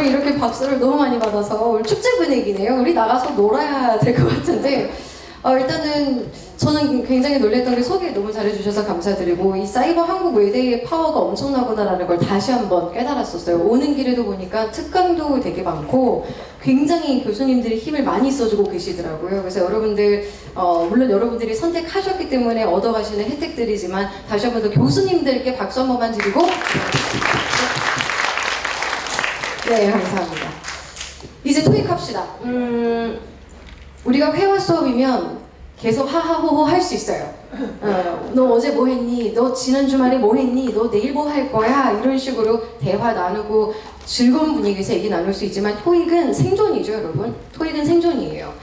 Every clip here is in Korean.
오늘 이렇게 박수를 너무 많이 받아서 오늘 축제 분위기네요. 우리 나가서 놀아야 될 것 같은데 일단은 저는 굉장히 놀랬던 게 소개 너무 잘해주셔서 감사드리고 이 사이버 한국 외대의 파워가 엄청나구나라는 걸 다시 한번 깨달았었어요. 오는 길에도 보니까 특강도 되게 많고 굉장히 교수님들이 힘을 많이 써주고 계시더라고요. 그래서 여러분들 물론 여러분들이 선택하셨기 때문에 얻어가시는 혜택들이지만 다시 한 번 더 교수님들께 박수 한 번만 드리고 네, 감사합니다. 이제 토익 합시다. 우리가 회화 수업이면 계속 하하호호 할 수 있어요. 너 어제 뭐 했니? 너 지난 주말에 뭐 했니? 너 내일 뭐 할 거야? 이런 식으로 대화 나누고 즐거운 분위기에서 얘기 나눌 수 있지만 토익은 생존이죠, 여러분. 토익은 생존이에요.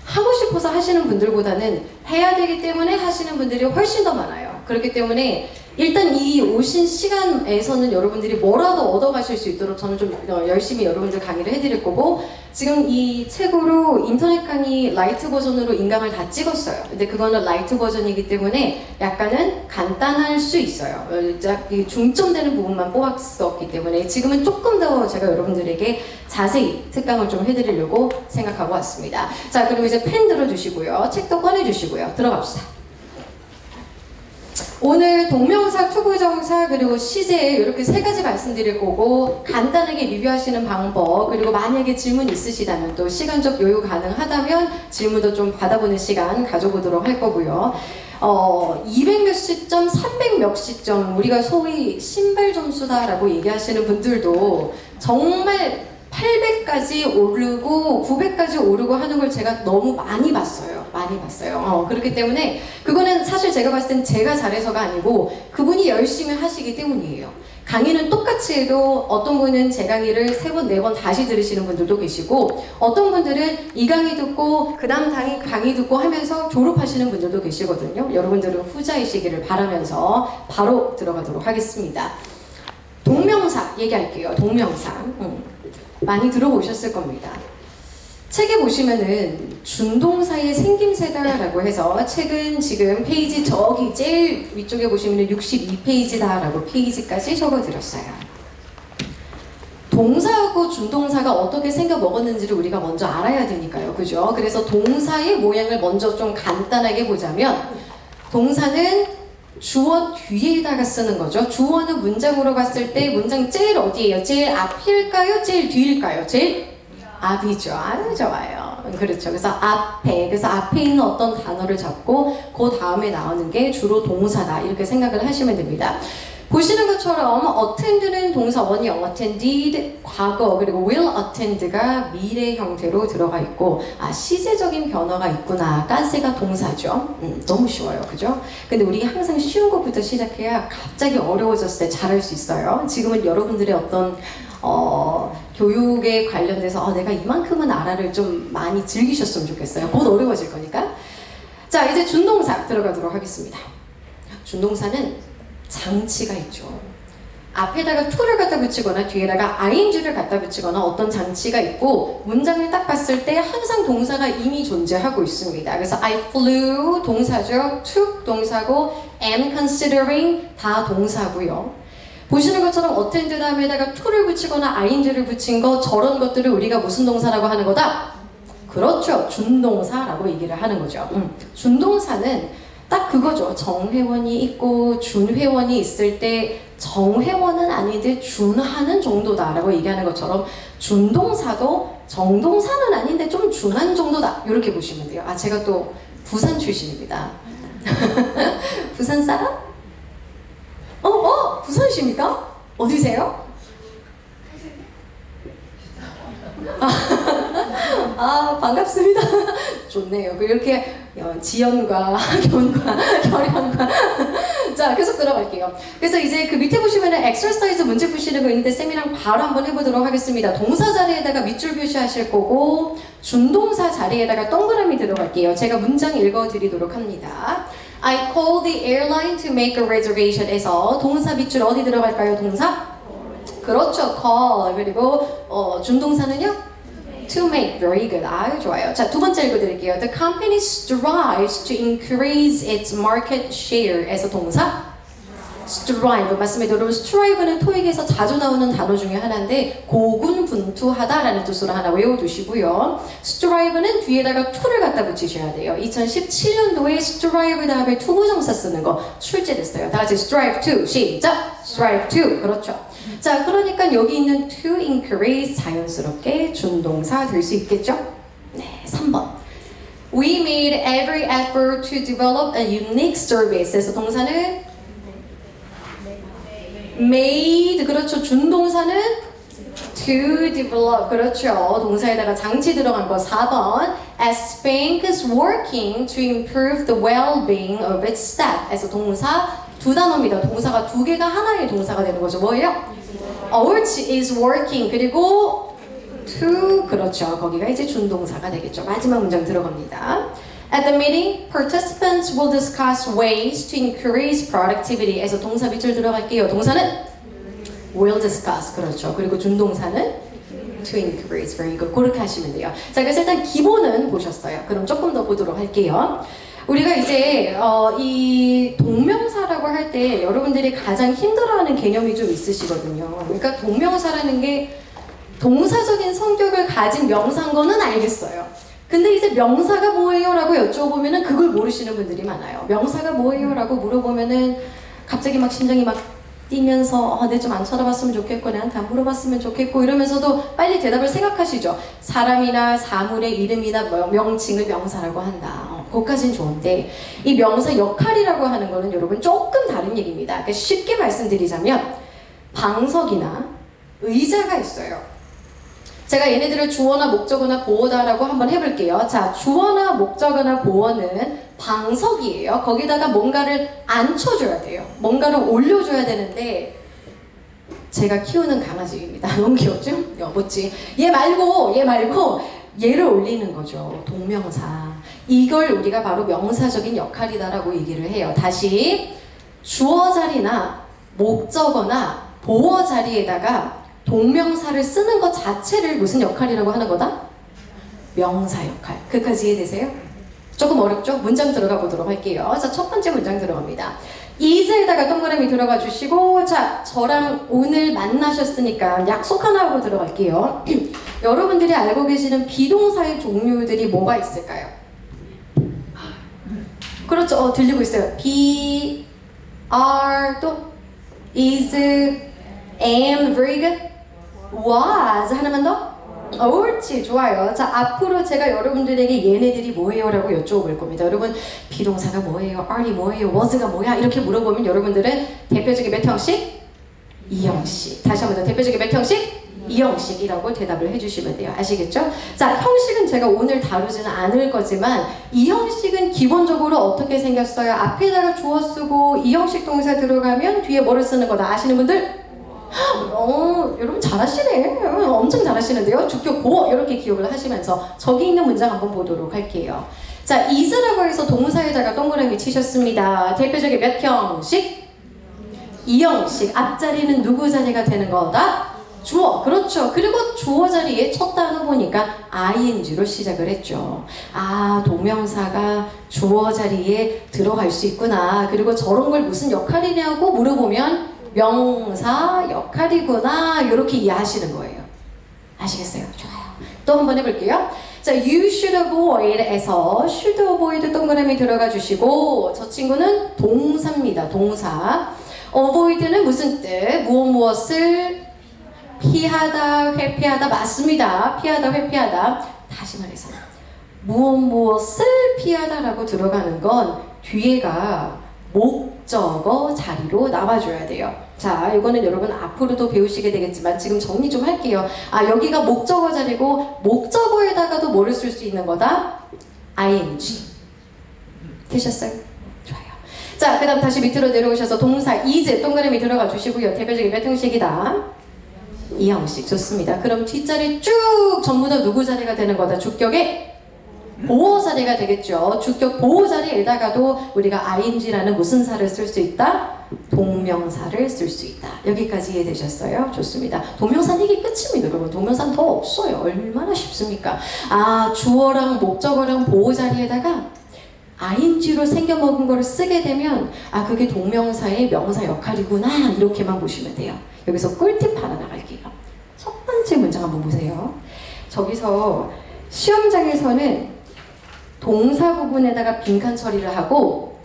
하고 싶어서 하시는 분들보다는 해야 되기 때문에 하시는 분들이 훨씬 더 많아요. 그렇기 때문에 일단 이 오신 시간에서는 여러분들이 뭐라도 얻어가실 수 있도록 저는 좀 열심히 여러분들 강의를 해드릴 거고 지금 이 책으로 인터넷 강의 라이트 버전으로 인강을 다 찍었어요. 근데 그거는 라이트 버전이기 때문에 약간은 간단할 수 있어요. 중점되는 부분만 뽑았었기 때문에 지금은 조금 더 제가 여러분들에게 자세히 특강을 좀 해드리려고 생각하고 왔습니다. 자, 그리고 이제 펜 들어주시고요. 책도 꺼내주시고요. 들어갑시다. 오늘 동명사, 투부정사, 그리고 시제 이렇게 세 가지 말씀드릴 거고 간단하게 리뷰하시는 방법 그리고 만약에 질문 있으시다면 또 시간적 여유 가능하다면 질문도 좀 받아보는 시간 가져보도록 할 거고요. 200 몇십 점, 300 몇십 점 우리가 소위 신발 점수다라고 얘기하시는 분들도 정말 800까지 오르고 900까지 오르고 하는 걸 제가 너무 많이 봤어요. 그렇기 때문에 그거는 사실 제가 봤을 땐 제가 잘해서가 아니고 그분이 열심히 하시기 때문이에요. 강의는 똑같이 해도 어떤 분은 제 강의를 3번, 4번 다시 들으시는 분들도 계시고 어떤 분들은 이 강의 듣고 그 다음 강의 듣고 하면서 졸업하시는 분들도 계시거든요. 여러분들은 후자이시기를 바라면서 바로 들어가도록 하겠습니다. 동명사 얘기할게요. 동명사. 많이 들어보셨을 겁니다. 책에 보시면은 준동사의 생김새다라고 해서 책은 지금 페이지 저기 제일 위쪽에 보시면은 62페이지다라고 페이지까지 적어드렸어요. 동사하고 준동사가 어떻게 생겨 먹었는지를 우리가 먼저 알아야 되니까요. 그죠? 그래서 동사의 모양을 먼저 좀 간단하게 보자면 동사는 주어 뒤에다가 쓰는 거죠. 주어는 문장으로 봤을 때 문장 제일 어디예요? 제일 앞일까요? 제일 뒤일까요? 제일 앞이죠. 아주 좋아요. 그렇죠. 그래서 그래서 앞에 있는 어떤 단어를 잡고 그 다음에 나오는 게 주로 동사다. 이렇게 생각을 하시면 됩니다. 보시는 것처럼 attend는 동사 원형, attended 과거, 그리고 will attend가 미래 형태로 들어가 있고 시제적인 변화가 있구나. 깐세가 동사죠. 너무 쉬워요. 그죠? 근데 우리 항상 쉬운 것부터 시작해야 갑자기 어려워졌을 때 잘할 수 있어요. 지금은 여러분들의 어떤 교육에 관련돼서 내가 이만큼은 알아를 좀 많이 즐기셨으면 좋겠어요. 곧 어려워질 거니까. 자, 이제 준동사 들어가도록 하겠습니다. 준동사는 장치가 있죠. 앞에다가 to를 갖다 붙이거나 뒤에다가 ing를 갖다 붙이거나 어떤 장치가 있고 문장을 딱 봤을 때 항상 동사가 이미 존재하고 있습니다. 그래서 I flew 동사죠. took 동사고 am considering 다 동사고요. 보시는 것처럼 attend 다음에다가 to를 붙이거나 ing를 붙인 거 저런 것들을 우리가 무슨 동사라고 하는 거다? 그렇죠. 준동사라고 얘기를 하는 거죠. 준동사는 딱 그거죠. 정회원이 있고 준회원이 있을 때 정회원은 아닌데 준하는 정도다라고 얘기하는 것처럼 준동사도 정동사는 아닌데 좀 준한 정도다. 이렇게 보시면 돼요. 제가 또 부산 출신입니다. 부산 사람? 부산이십니까? 어디세요? 반갑습니다. 좋네요. 이렇게 지연과 학연과 혈연과 자, 계속 들어갈게요. 그래서 이제 그 밑에 보시면은 엑서사이즈 문제 푸시는 거 있는데 쌤이랑 바로 한번 해보도록 하겠습니다. 동사 자리에다가 밑줄 표시하실 거고 준동사 자리에다가 동그라미 들어갈게요. 제가 문장 읽어드리도록 합니다. I called the airline to make a reservation 에서 동사 밑줄 어디 들어갈까요? 동사? 그렇죠. call. 그리고 준동사는요? To make. Very good. 아유, 좋아요. 자, 두 번째 읽어드릴게요. The company strives to increase its market share 에서 동사? strive 맞습니다. 여러분 strive는 토익에서 자주 나오는 단어 중에 하나인데 고군분투하다라는 뜻으로 하나 외워두시고요. strive는 뒤에다가 to를 갖다 붙이셔야 돼요. 2017년도에 strive 다음에 투부정사 쓰는 거 출제됐어요. 다 같이 strive to 시작. strive to 그렇죠. 자 그러니까 여기 있는 to encourage 자연스럽게 준동사 될 수 있겠죠? 네 3번. We made every effort to develop a unique service. 그래서 동사는 made 그렇죠. 준동사는 to develop 그렇죠. 동사에다가 장치 들어간 거 4번. As bank is working to improve the well-being of its staff. 그래서 동사 두 단어입니다. 동사가 두 개가 하나의 동사가 되는 거죠. 뭐예요? Which is working 그리고 to 그렇죠. 거기가 이제 준동사가 되겠죠. 마지막 문장 들어갑니다. At the meeting, participants will discuss ways to increase productivity. 에서 동사 밑줄 들어갈게요. 동사는 will discuss 그렇죠. 그리고 준동사는 to increase. very good. 그렇게 하시면 돼요. 자, 그래서 일단 기본은 보셨어요. 그럼 조금 더 보도록 할게요. 우리가 이제 이 동명사라고 할 때 여러분들이 가장 힘들어하는 개념이 좀 있으시거든요. 그러니까 동명사라는 게 동사적인 성격을 가진 명사인 거는 알겠어요. 근데 이제 명사가 뭐예요? 라고 여쭤보면은 그걸 모르시는 분들이 많아요. 명사가 뭐예요? 라고 물어보면은 갑자기 막 심장이 막 뛰면서 내 좀 안 쳐다봤으면 좋겠고 내한테 안 물어봤으면 좋겠고 이러면서도 빨리 대답을 생각하시죠. 사람이나 사물의 이름이나 명칭을 명사라고 한다. 그것까지는 좋은데 이 명사 역할이라고 하는 거는 여러분 조금 다른 얘기입니다. 그러니까 쉽게 말씀드리자면 방석이나 의자가 있어요. 제가 얘네들을 주어나 목적어나 보어다라고 한번 해볼게요. 자, 주어나 목적어나 보어는 방석이에요. 거기다가 뭔가를 앉혀줘야 돼요. 뭔가를 올려줘야 되는데 제가 키우는 강아지입니다. 너무 귀엽죠? 여보지. 얘 말고 얘를 올리는 거죠. 동명사. 이걸 우리가 바로 명사적인 역할이다라고 얘기를 해요. 다시 주어 자리나 목적어나 보어 자리에다가 동명사를 쓰는 것 자체를 무슨 역할이라고 하는 거다? 명사 역할. 그까지 이해되세요? 조금 어렵죠? 문장 들어가 보도록 할게요. 자, 첫 번째 문장 들어갑니다. is에다가 동그라미 들어가 주시고 자, 저랑 오늘 만나셨으니까 약속 하나 하고 들어갈게요. 여러분들이 알고 계시는 비동사의 종류들이 뭐가 있을까요? 그렇죠. 들리고 있어요. be, are, 또 is, am, very good. was 하나만 더? 옳지 좋아요. 자 앞으로 제가 여러분들에게 얘네들이 뭐예요? 라고 여쭤볼 겁니다. 여러분 비동사가 뭐예요? are이 뭐예요? was가 뭐야? 이렇게 물어보면 여러분들은 대표적인 몇 형식? 2형식. 다시 한번 더 대표적인 몇 형식? 2형식이라고 대답을 해주시면 돼요. 아시겠죠? 자 형식은 제가 오늘 다루지는 않을 거지만 이 형식은 기본적으로 어떻게 생겼어요? 앞에다가 주어 쓰고 이 형식 동사 들어가면 뒤에 뭐를 쓰는 거다 아시는 분들? 여러분 잘하시네. 엄청 잘하시는데요. 주격 보어 이렇게 기억을 하시면서 저기 있는 문장 한번 보도록 할게요. 자, is라고 해서 동사에다가 동그라미 치셨습니다. 대표적인 몇 형식? 2형식. 앞자리는 누구 자리가 되는 거다? 주어. 그렇죠. 그리고 주어 자리에 첫 단어 보니까 ing로 시작을 했죠. 아, 동명사가 주어 자리에 들어갈 수 있구나. 그리고 저런 걸 무슨 역할이냐고 물어보면 명사 역할이구나 이렇게 이해하시는 거예요. 아시겠어요? 좋아요. 또 한번 해볼게요. 자, you should avoid 에서 should avoid 동그라미 들어가 주시고 저 친구는 동사입니다. 동사. avoid는 무슨 뜻? 무엇을 피하다, 회피하다 맞습니다. 피하다, 회피하다. 다시 말해서 무엇을 피하다라고 들어가는 건 뒤에가 목적어 자리로 나와줘야 돼요. 자, 이거는 여러분 앞으로도 배우시게 되겠지만 지금 정리 좀 할게요. 아, 여기가 목적어 자리고 목적어에다가도 뭐를 쓸 수 있는 거다? ing. 되셨어요? 좋아요. 자, 그 다음 다시 밑으로 내려오셔서 동사 is 동그라미 들어가 주시고요. 대표적인 몇 형식이다? 2형식. 좋습니다. 그럼 뒷자리 쭉 전부 다 누구 자리가 되는 거다? 주격의 보호 자리가 되겠죠. 주격 보호 자리에다가도 우리가 ing라는 무슨 사를 쓸 수 있다? 동명사를 쓸 수 있다. 여기까지 이해되셨어요? 좋습니다. 동명사는 이게 끝입니다. 여러분 동명사는 더 없어요. 얼마나 쉽습니까? 아, 주어랑 목적어랑 보호 자리에다가 ing로 생겨먹은 거를 쓰게 되면 아 그게 동명사의 명사 역할이구나 이렇게만 보시면 돼요. 여기서 꿀팁 하나 나갈게요. 첫 번째 문장 한번 보세요. 저기서 시험장에서는 동사 부분에다가 빈칸 처리를 하고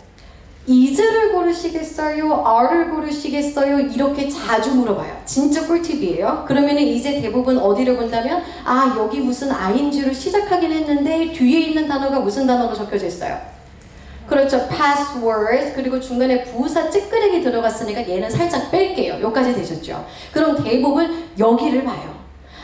is를 고르시겠어요? are를 고르시겠어요? 이렇게 자주 물어봐요. 진짜 꿀팁이에요. 그러면은 이제 대부분 어디를 본다면 아 여기 무슨 ing로 시작하긴 했는데 뒤에 있는 단어가 무슨 단어로 적혀져 있어요? 그렇죠. past words 그리고 중간에 부사 찌끄레기 들어갔으니까 얘는 살짝 뺄게요. 여기까지 되셨죠? 그럼 대부분 여기를 봐요.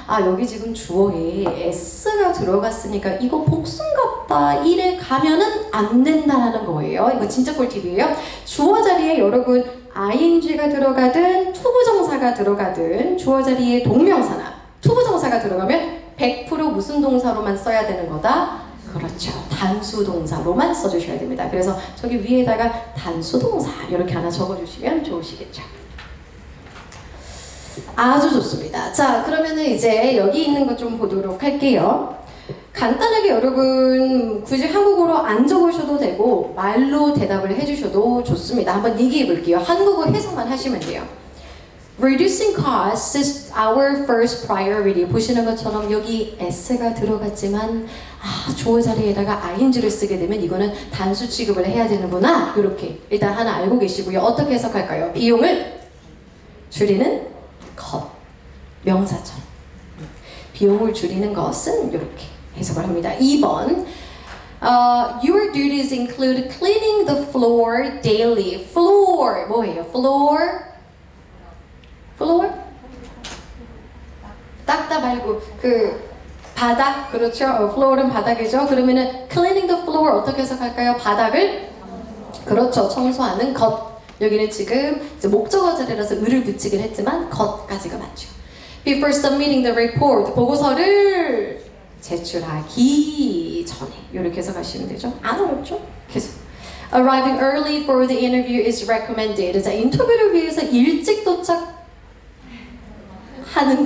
아 여기 지금 주어에 s가 들어갔으니까 이거 복순 같다 이래 가면은 안 된다라는 거예요. 이거 진짜 꿀팁이에요. 주어 자리에 여러분 ing가 들어가든 투부정사가 들어가든 주어 자리에 동명사나 투부정사가 들어가면 100% 무슨 동사로만 써야 되는 거다? 그렇죠. 단수동사로만 써주셔야 됩니다. 그래서 저기 위에다가 단수동사 이렇게 하나 적어주시면 좋으시겠죠. 아주 좋습니다. 자 그러면은 이제 여기 있는 것 좀 보도록 할게요. 간단하게 여러분 굳이 한국어로 안 적으셔도 되고 말로 대답을 해주셔도 좋습니다. 한번 얘기해 볼게요. 한국어 해석만 하시면 돼요. Reducing costs is our first priority. 보시는 것처럼 여기 s가 들어갔지만 아 주어 자리에다가 ing를 쓰게 되면 이거는 단수 취급을 해야 되는구나. 이렇게 일단 하나 알고 계시고요. 어떻게 해석할까요? 비용을 줄이는 것. 명사처럼. 비용을 줄이는 것은 이렇게 해석을 합니다. 2번 Your duties include cleaning the floor daily. Floor 뭐예요? Floor? floor? 닦다 말고 그 바닥 그렇죠? floor은 바닥이죠. 그러면은 cleaning the floor 어떻게 해석할까요? 바닥을 그렇죠. 청소하는 것. 여기는 지금 이제 목적어 자리라서 을을 붙이긴 했지만 것까지가 맞죠. Before submitting the report 보고서를 제출하기 전에 이렇게 해석하시면 되죠. 안 어렵죠? 계속. Arriving early for the interview is recommended. 자, 인터뷰를 위해서 일찍 도착하는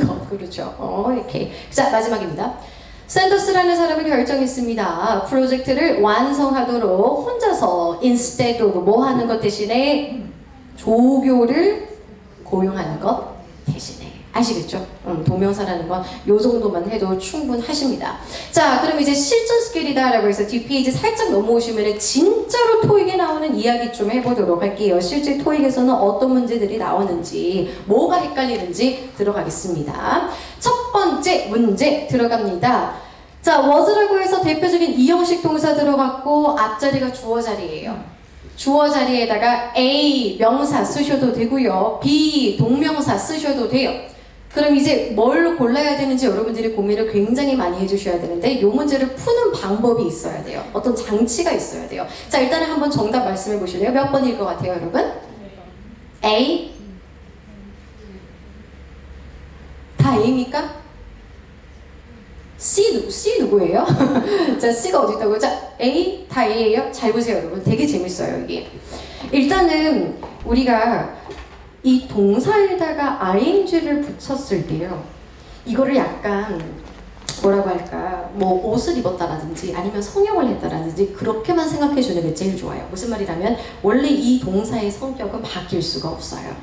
것. 그렇죠. 이렇게. 자, 마지막입니다. 샌더스라는 사람이 결정했습니다. 프로젝트를 완성하도록 혼자서 instead of 뭐 하는 것 대신에 조교를 고용하는 것 대신에. 아시겠죠? 동명사라는 건 요 정도만 해도 충분하십니다. 자, 그럼 이제 실전 스킬이다 라고 해서 뒷페이지 살짝 넘어오시면 진짜로 토익에 나오는 이야기 좀 해보도록 할게요. 실제 토익에서는 어떤 문제들이 나오는지 뭐가 헷갈리는지 들어가겠습니다. 첫 번째 문제 들어갑니다. 자, was라고 해서 대표적인 이형식 동사 들어갔고 앞자리가 주어 자리예요. 주어 자리에다가 A 명사 쓰셔도 되고요. B 동명사 쓰셔도 돼요. 그럼 이제 뭘 골라야 되는지 여러분들이 고민을 굉장히 많이 해주셔야 되는데 이 문제를 푸는 방법이 있어야 돼요. 어떤 장치가 있어야 돼요. 자, 일단은 한번 정답 말씀해 보실래요? 몇 번일 것 같아요, 여러분? A? 다 A입니까? C 누구예요? 자, C가 어디 있다고요? 자, A 다 A예요? 잘 보세요, 여러분. 되게 재밌어요, 이게. 일단은 우리가 이 동사에다가 ing를 붙였을 때요. 이거를 약간 뭐라고 할까? 뭐 옷을 입었다라든지 아니면 성형을 했다라든지 그렇게만 생각해 주는 게 제일 좋아요. 무슨 말이라면 원래 이 동사의 성격은 바뀔 수가 없어요.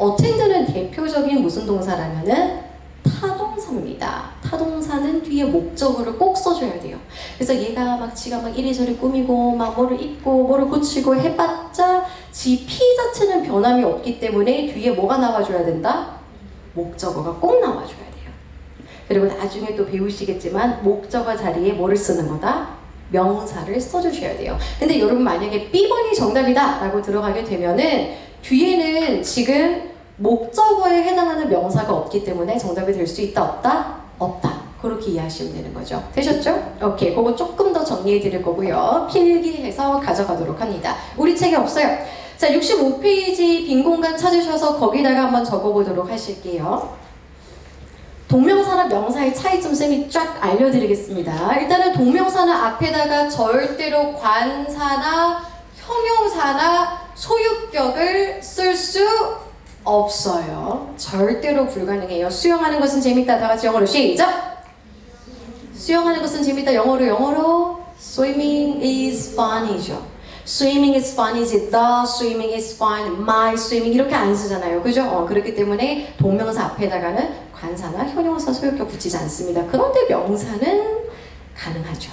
attend는 대표적인 무슨 동사라면은 타동사입니다. 타동사는 뒤에 목적어를 꼭 써줘야 돼요. 그래서 얘가 막 지가 막 이리저리 꾸미고 막 뭐를 입고 뭐를 고치고 해봤자 지 피 자체는 변함이 없기 때문에 뒤에 뭐가 나와줘야 된다? 목적어가 꼭 나와줘야 돼요. 그리고 나중에 또 배우시겠지만 목적어 자리에 뭐를 쓰는 거다? 명사를 써주셔야 돼요. 근데 여러분 만약에 B번이 정답이다 라고 들어가게 되면은 뒤에는 지금 목적어에 해당하는 명사가 없기 때문에 정답이 될 수 있다 없다? 없다. 그렇게 이해하시면 되는 거죠. 되셨죠? 오케이, 그거 조금 더 정리해 드릴 거고요. 필기해서 가져가도록 합니다. 우리 책에 없어요. 자, 65페이지 빈 공간 찾으셔서 거기다가 한번 적어보도록 하실게요. 동명사나 명사의 차이점 쌤이 쫙 알려드리겠습니다. 일단은 동명사는 앞에다가 절대로 관사나 형용사나 소유격을 쓸 수 없어요. 절대로 불가능해요. 수영하는 것은 재밌다. 다 같이 영어로 시작! 수영하는 것은 재밌다. 영어로 Swimming is fun이죠. Swimming is fun이지 the swimming is fun, my swimming 이렇게 안 쓰잖아요. 그죠? 그렇기 때문에 동명사 앞에다가는 관사나 형용사 소유격 붙이지 않습니다. 그런데 명사는 가능하죠.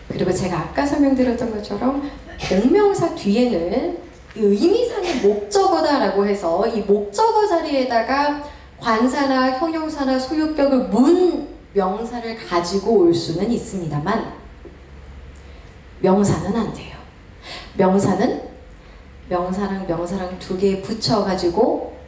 그리고 제가 아까 설명드렸던 것처럼 동명사 뒤에는 의미상의 목적어다라고 해서 이 목적어 자리에다가 관사나 형용사나 소유격을 문 명사를 가지고 올 수는 있습니다만 명사는 안 돼요. 명사는 명사랑 두 개 붙여가지고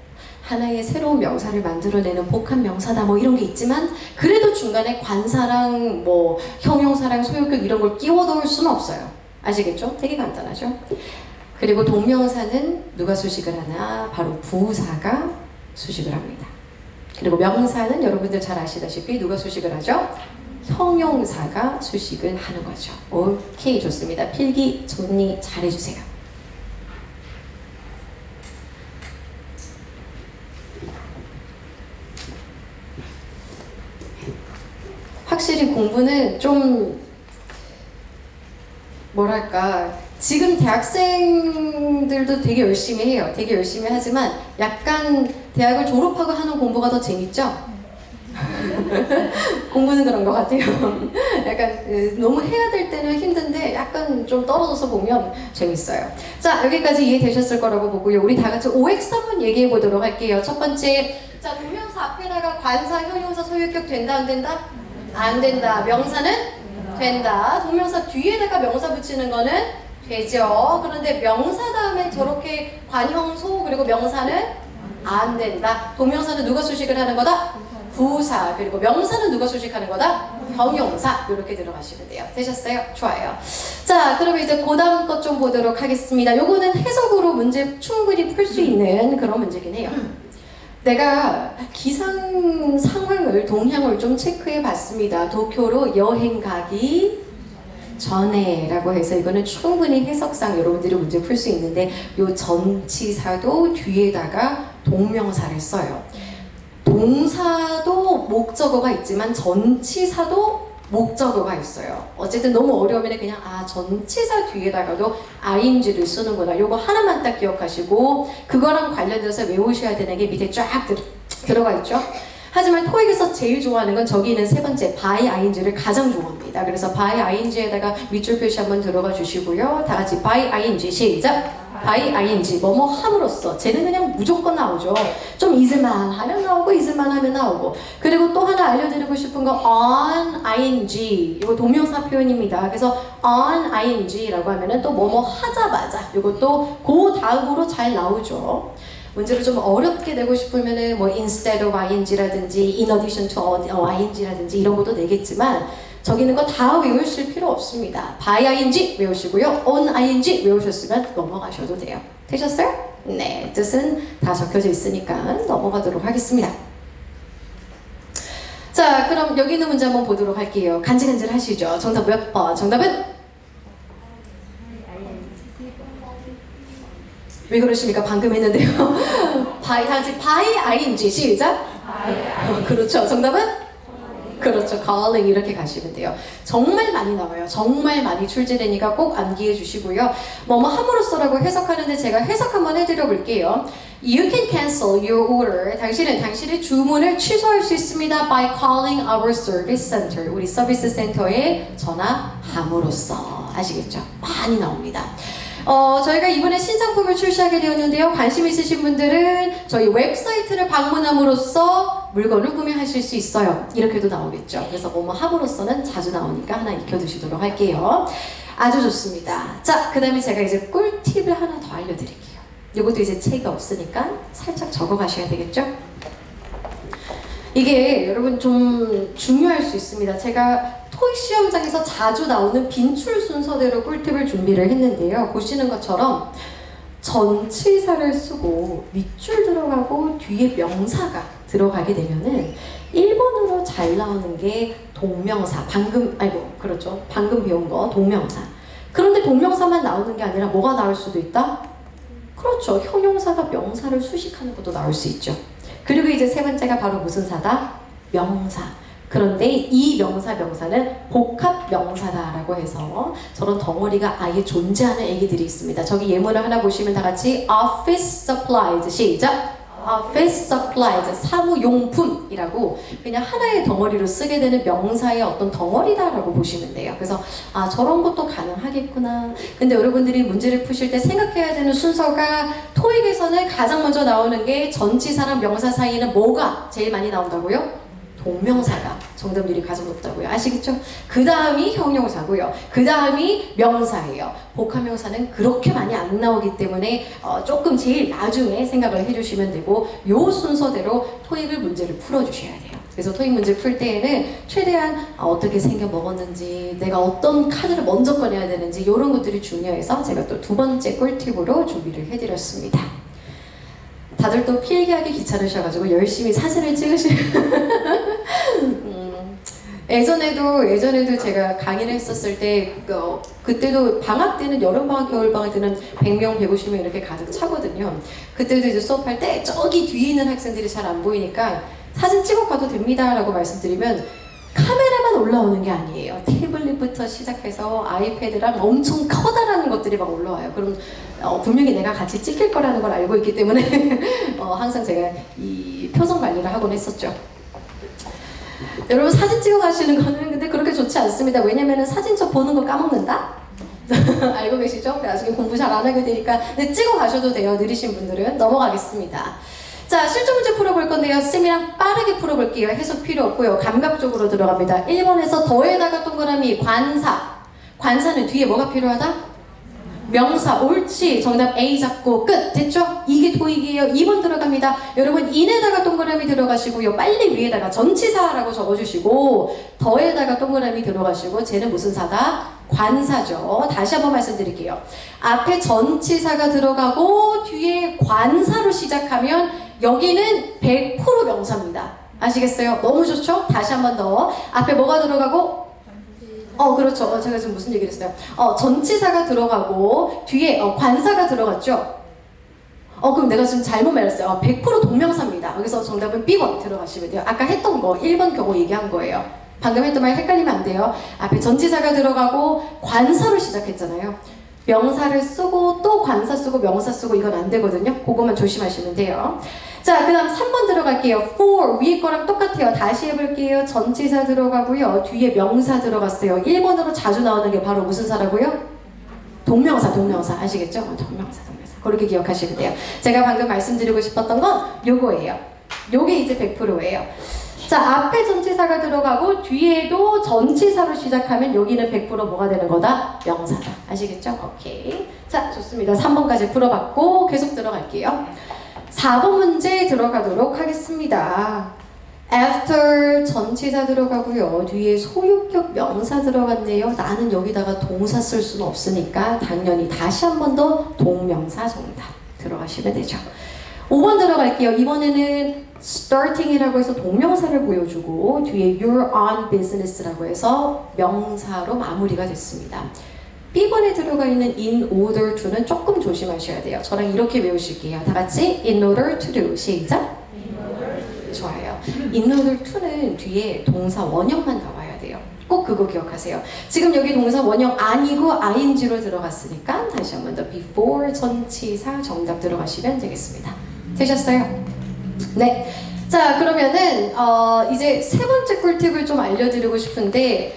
하나의 새로운 명사를 만들어내는 복합 명사다 뭐 이런 게 있지만 그래도 중간에 관사랑 뭐 형용사랑 소유격 이런 걸 끼워 넣을 수는 없어요. 아시겠죠? 되게 간단하죠? 그리고 동명사는 누가 수식을 하나? 바로 부사가 수식을 합니다. 그리고 명사는 여러분들 잘 아시다시피 누가 수식을 하죠? 형용사가 수식을 하는 거죠. 오케이, 좋습니다. 필기 정리 잘 해주세요. 확실히 공부는 좀 뭐랄까 지금 대학생들도 되게 열심히 해요. 되게 열심히 하지만 약간 대학을 졸업하고 하는 공부가 더 재밌죠? 공부는 그런 것 같아요. 약간 너무 해야 될 때는 힘든데 약간 좀 떨어져서 보면 재밌어요. 자, 여기까지 이해되셨을 거라고 보고요. 우리 다 같이 OX 한번 얘기해 보도록 할게요. 첫 번째, 자, 동명사 앞에다가 관사, 형용사, 소유격 된다 안 된다? 안 된다. 명사는 된다. 동명사 뒤에다가 명사 붙이는 거는 되죠. 그런데 명사 다음에 저렇게 관형소 그리고 명사는 안 된다. 동명사는 누가 수식을 하는 거다? 부사. 그리고 명사는 누가 수식하는 거다? 형용사. 이렇게 들어가시면 돼요. 되셨어요? 좋아요. 자, 그러면 이제 그 다음 것 좀 보도록 하겠습니다. 요거는 해석으로 문제 충분히 풀 수 있는 그런 문제긴 해요. 내가 기상 상황을, 동향을 좀 체크해 봤습니다. 도쿄로 여행 가기 전에 라고 해서 이거는 충분히 해석상 여러분들이 문제 풀 수 있는데 요 전치사도 뒤에다가 동명사를 써요. 동사도 목적어가 있지만 전치사도 목적어가 있어요. 어쨌든 너무 어려우면 그냥 전치사 뒤에다가도 ing를 쓰는구나. 요거 하나만 딱 기억하시고 그거랑 관련돼서 외우셔야 되는 게 밑에 쫙 들어가 있죠. 하지만 토익에서 제일 좋아하는 건 저기 있는 세 번째 by ing를 가장 좋아합니다. 그래서 by ing에다가 밑줄 표시 한번 들어가 주시고요. 다 같이 by ing 시작! by ing 뭐뭐 함으로써 쟤는 그냥 무조건 나오죠. 좀 잊을만 하면 나오고 잊을만 하면 나오고. 그리고 또 하나 알려드리고 싶은 거 on ing 이거 동명사 표현입니다. 그래서 on ing라고 하면은 또 뭐뭐 하자마자 이것도 그 다음으로 잘 나오죠. 문제를 좀 어렵게 내고 싶으면은 뭐 instead of ing라든지 in addition to ing라든지 이런 것도 내겠지만 저기 있는 거 다 외우실 필요 없습니다. by ing 외우시고요. on ing 외우셨으면 넘어가셔도 돼요. 되셨어요? 네, 뜻은 다 적혀져 있으니까 넘어가도록 하겠습니다. 자, 그럼 여기 있는 문제 한번 보도록 할게요. 간질간질 하시죠. 정답 몇 번? 정답은? 왜 그러십니까? 방금 했는데요. by, 다 같이 by ing 시작. 그렇죠. 정답은? 그렇죠. calling 이렇게 가시면 돼요. 정말 많이 나와요. 정말 많이 출제되니까 꼭 암기해 주시고요. 뭐뭐 함으로써라고 해석하는데 제가 해석 한번 해드려 볼게요. You can cancel your order. 당신은 당신의 주문을 취소할 수 있습니다. By calling our service center. 우리 서비스 센터에 전화함으로써. 아시겠죠? 많이 나옵니다. 저희가 이번에 신상품을 출시하게 되었는데요. 관심 있으신 분들은 저희 웹사이트를 방문함으로써 물건을 구매하실 수 있어요. 이렇게도 나오겠죠. 그래서 뭐뭐 함으로써는 자주 나오니까 하나 익혀두시도록 할게요. 아주 좋습니다. 자, 그 다음에 제가 이제 꿀팁을 하나 더 알려드릴게요. 이것도 이제 책이 없으니까 살짝 적어 가셔야 되겠죠? 이게 여러분 좀 중요할 수 있습니다. 제가 토익 시험장에서 자주 나오는 빈출 순서대로 꿀팁을 준비를 했는데요. 보시는 것처럼 전치사를 쓰고 밑줄 들어가고 뒤에 명사가 들어가게 되면은 1번으로 잘 나오는 게 동명사. 방금 배운 거 동명사. 그런데 동명사만 나오는 게 아니라 뭐가 나올 수도 있다? 그렇죠. 형용사가 명사를 수식하는 것도 나올 수 있죠. 그리고 이제 세 번째가 바로 무슨 사다? 명사. 그런데 이 명사는 복합 명사다라고 해서 저런 덩어리가 아예 존재하는 애기들이 있습니다. 저기 예문을 하나 보시면 다 같이 office supplies, 시작! office supplies, 사무용품이라고 그냥 하나의 덩어리로 쓰게 되는 명사의 어떤 덩어리다라고 보시면 돼요. 그래서 아, 저런 것도 가능하겠구나. 근데 여러분들이 문제를 푸실 때 생각해야 되는 순서가 토익에서는 가장 먼저 나오는 게 전치사랑 명사 사이에는 뭐가 제일 많이 나온다고요? 동명사가 정답률이 가장 높다고요. 아시겠죠? 그 다음이 형용사고요. 그 다음이 명사예요. 복합명사는 그렇게 많이 안 나오기 때문에 조금 제일 나중에 생각을 해주시면 되고 요 순서대로 토익을 문제를 풀어주셔야 돼요. 그래서 토익 문제 풀 때에는 최대한 어떻게 생겨 먹었는지 내가 어떤 카드를 먼저 꺼내야 되는지 이런 것들이 중요해서 제가 또 두 번째 꿀팁으로 준비를 해드렸습니다. 다들 또 필기하기 귀찮으셔가지고 열심히 사진을 찍으시는 예전에도 제가 강의를 했었을 때 그때도 방학 때는 여름방학 겨울방학 때는 100명 150명 이렇게 가득 차거든요. 그때도 이제 수업할 때 저기 뒤에 있는 학생들이 잘 안 보이니까 사진 찍어 가도 됩니다 라고 말씀드리면 카메라만 올라오는 게 아니에요. 태블릿부터 시작해서 아이패드랑 엄청 커다란 것들이 막 올라와요. 그럼 분명히 내가 같이 찍힐 거라는 걸 알고 있기 때문에 항상 제가 이 표정 관리를 하곤 했었죠. 여러분 사진 찍어 가시는 거는 근데 그렇게 좋지 않습니다. 왜냐면은 사진 저 보는 거 까먹는다? 알고 계시죠? 나중에 공부 잘 안 하게 되니까. 근데 찍어 가셔도 돼요. 느리신 분들은. 넘어가겠습니다. 자, 실전 문제 풀어볼 건데요. 쌤이랑 빠르게 풀어볼게요. 해석 필요 없고요. 감각적으로 들어갑니다. 1번에서 더에다가 동그라미 관사. 관사는 뒤에 뭐가 필요하다? 명사. 옳지. 정답 A 잡고 끝. 됐죠? 이게 토익이에요. 2번 들어갑니다. 여러분 인에다가 동그라미 들어가시고요. 빨리 위에다가 전치사라고 적어주시고 더에다가 동그라미 들어가시고 쟤는 무슨 사다? 관사죠. 다시 한번 말씀드릴게요. 앞에 전치사가 들어가고 뒤에 관사로 시작하면 여기는 100% 명사입니다. 아시겠어요? 너무 좋죠? 다시 한번 더. 앞에 뭐가 들어가고? 그렇죠. 제가 지금 무슨 얘기를 했어요? 전치사가 들어가고 뒤에 관사가 들어갔죠? 그럼 내가 지금 잘못 말했어요. 100% 동명사입니다. 그래서 정답은 B번 들어가시면 돼요. 아까 했던 거 1번 경우 얘기한 거예요. 방금 했던 말 헷갈리면 안 돼요. 앞에 전치사가 들어가고 관사로 시작했잖아요. 명사를 쓰고 또 관사 쓰고 명사 쓰고 이건 안 되거든요. 그거만 조심하시면 돼요. 자, 그 다음 3번 들어갈게요. for 위에 거랑 똑같아요. 다시 해볼게요. 전치사 들어가고요. 뒤에 명사 들어갔어요. 1번으로 자주 나오는 게 바로 무슨 사라고요? 동명사 아시겠죠? 동명사 그렇게 기억하시면 돼요. 제가 방금 말씀드리고 싶었던 건 요거예요. 요게 이제 100%예요. 자, 앞에 전치사가 들어가고 뒤에도 전치사로 시작하면 여기는 100% 뭐가 되는 거다? 명사다. 아시겠죠? 오케이. 자, 좋습니다. 3번까지 풀어봤고 계속 들어갈게요. 4번 문제 들어가도록 하겠습니다. after 전치사 들어가고요. 뒤에 소유격 명사 들어갔네요. 나는 여기다가 동사 쓸 수는 없으니까 당연히 다시 한 번 더 동명사 정답 들어가시면 되죠. 5번 들어갈게요. 이번에는 starting이라고 해서 동명사를 보여주고 뒤에 you're on business라고 해서 명사로 마무리가 됐습니다. B번에 들어가 있는 in order to는 조금 조심하셔야 돼요. 저랑 이렇게 외우실게요. 다 같이 in order to do. 시작! 좋아요. in order to는 뒤에 동사 원형만 나와야 돼요. 꼭 그거 기억하세요. 지금 여기 동사 원형 아니고 ing로 들어갔으니까 다시 한 번 더 before 전치사 정답 들어가시면 되겠습니다. 되셨어요? 네. 자, 그러면은 이제 세 번째 꿀팁을 좀 알려드리고 싶은데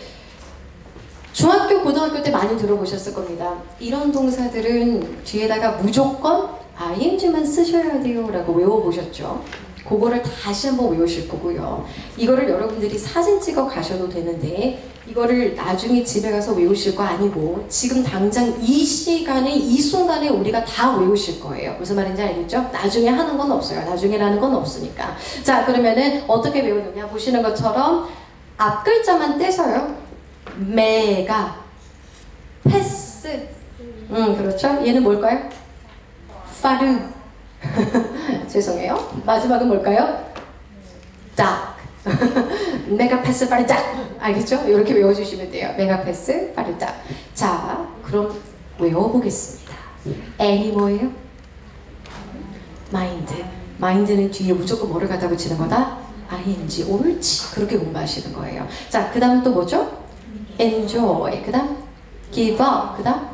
중학교, 고등학교 때 많이 들어보셨을 겁니다. 이런 동사들은 뒤에다가 무조건 ing만 쓰셔야 돼요 라고 외워보셨죠? 그거를 다시 한번 외우실 거고요. 이거를 여러분들이 사진 찍어 가셔도 되는데 이거를 나중에 집에 가서 외우실 거 아니고 지금 당장 이 시간에 이 순간에 우리가 다 외우실 거예요. 무슨 말인지 알겠죠? 나중에 하는 건 없어요. 나중에라는 건 없으니까. 자, 그러면은 어떻게 외우느냐 보시는 것처럼 앞 글자만 떼서요. 메가 패스 그렇죠? 얘는 뭘까요? 파르 죄송해요. 마지막은 뭘까요? 짝 메가패스 빠르짝 알겠죠? 이렇게 외워주시면 돼요. 메가패스 빠르짝. 자, 그럼 외워보겠습니다. N이 뭐예요? 마인드. 마인드는 뒤에 무조건 뭐를 갖다 붙이는 거다? ing, 옳지. 그렇게 공부하시는 거예요. 자, 그 다음 또 뭐죠? enjoy. 그 다음 give up. 그 다음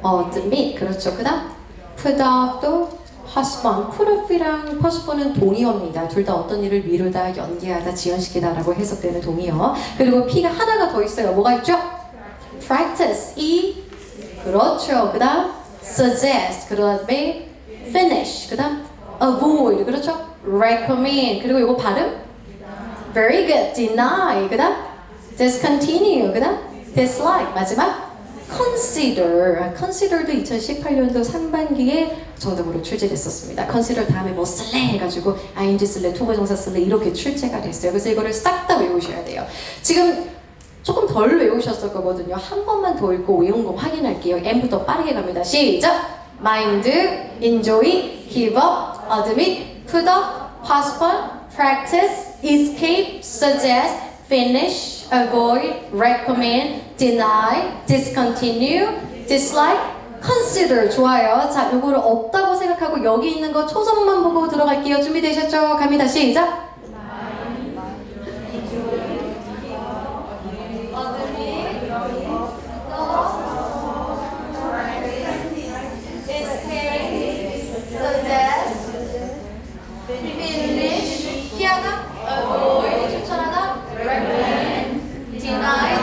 admit. 그렇죠. 그 다음 put off 또 postpone. put off이랑 postpone은 동의어입니다. 둘 다 어떤 일을 미루다, 연기하다, 지연시키다 라고 해석되는 동의어. 그리고 P가 하나가 더 있어요. 뭐가 있죠? practice. E. 그렇죠. 그 다음 suggest. 그 다음에 finish. 그 다음 avoid. 그렇죠? recommend. 그리고 이거 발음? very good. deny. 그 다음 discontinue. 그 다음 dislike. 마지막 consider. consider도 2018년도 상반기에 정답으로 출제됐었습니다. consider 다음에 뭐 쓸래 해가지고 ing 쓸래, 투부정사 쓸래 이렇게 출제가 됐어요. 그래서 이거를 싹 다 외우셔야 돼요. 지금 조금 덜 외우셨을 거거든요. 한 번만 더 읽고 외운 거 확인할게요. M부터 빠르게 갑니다. 시작! mind, enjoy, give up, admit, put off, postpone, practice, escape, suggest, finish, avoid, recommend, deny, discontinue, dislike, consider. 좋아요. 자, 요거를 없다고 생각하고 여기 있는 거 초성만 보고 들어갈게요. 준비되셨죠? 갑니다. 시작!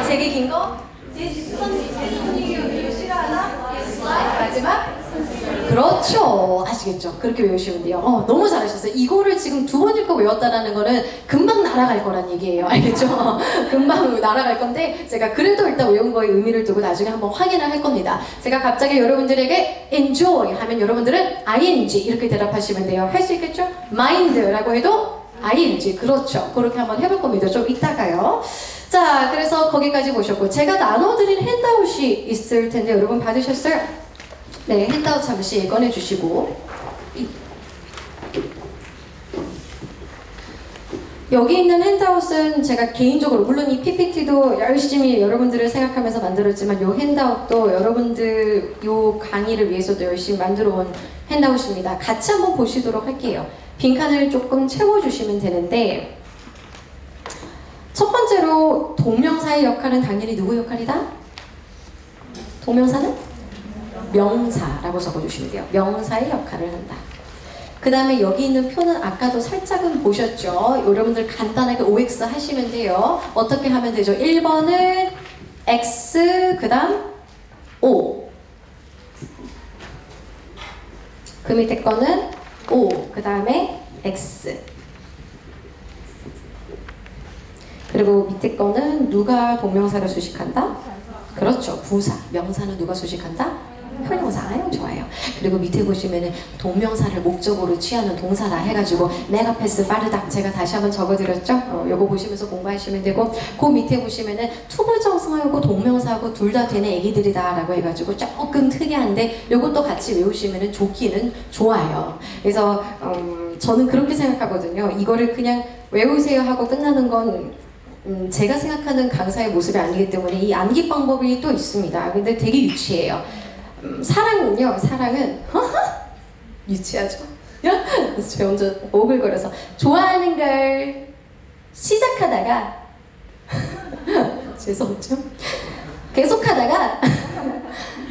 되게 긴 거? 마지막? 그렇죠. 아시겠죠? 그렇게 외우시면 돼요. 너무 잘하셨어요. 이거를 지금 두 번 읽고 외웠다는 거는 금방 날아갈 거란 얘기예요. 알겠죠? 금방 날아갈 건데 제가 그래도 일단 외운 거에 의미를 두고 나중에 한번 확인을 할 겁니다. 제가 갑자기 여러분들에게 enjoy 하면 여러분들은 ing 이렇게 대답하시면 돼요. 할 수 있겠죠? mind라고 해도 ing. 그렇죠. 그렇게 한번 해볼 겁니다. 좀 이따가요. 자, 그래서 거기까지 보셨고 제가 나눠드린 핸드아웃이 있을 텐데 여러분 받으셨어요? 네, 핸드아웃 잠시 꺼내주시고 여기 있는 핸드아웃은 제가 개인적으로 물론 이 PPT도 열심히 여러분들을 생각하면서 만들었지만 이 핸드아웃도 여러분들 이 강의를 위해서도 열심히 만들어 온 핸드아웃입니다. 같이 한번 보시도록 할게요. 빈칸을 조금 채워주시면 되는데 첫 번째로 동명사의 역할은 당연히 누구 역할이다? 동명사는? 명사라고 적어주시면 돼요. 명사의 역할을 한다. 그 다음에 여기 있는 표는 아까도 살짝은 보셨죠? 여러분들 간단하게 OX 하시면 돼요. 어떻게 하면 되죠? 1번은 X, 그 다음 O. 그 밑에 거는 O, 그 다음에 X. 그리고 밑에 거는 누가 동명사를 수식한다? 그렇죠. 부사. 명사는 누가 수식한다? 형용사. 좋아요. 그리고 밑에 보시면은 동명사를 목적으로 취하는 동사라 해가지고 내가 패스 빠르다. 제가 다시 한번 적어드렸죠? 요거 보시면서 공부하시면 되고 그 밑에 보시면은 투부정사하고 동명사하고 둘 다 되는 애기들이다 라고 해가지고 조금 특이한데 요것도 같이 외우시면은 좋기는 좋아요. 그래서 저는 그렇게 생각하거든요. 이거를 그냥 외우세요 하고 끝나는 건 제가 생각하는 강사의 모습이 아니기 때문에 이 암기 방법이 또 있습니다. 근데 되게 유치해요. 사랑은요, 사랑은 유치하죠? 그래서 제가 혼자 오글거려서 좋아하는 걸 시작하다가 죄송하죠? 계속하다가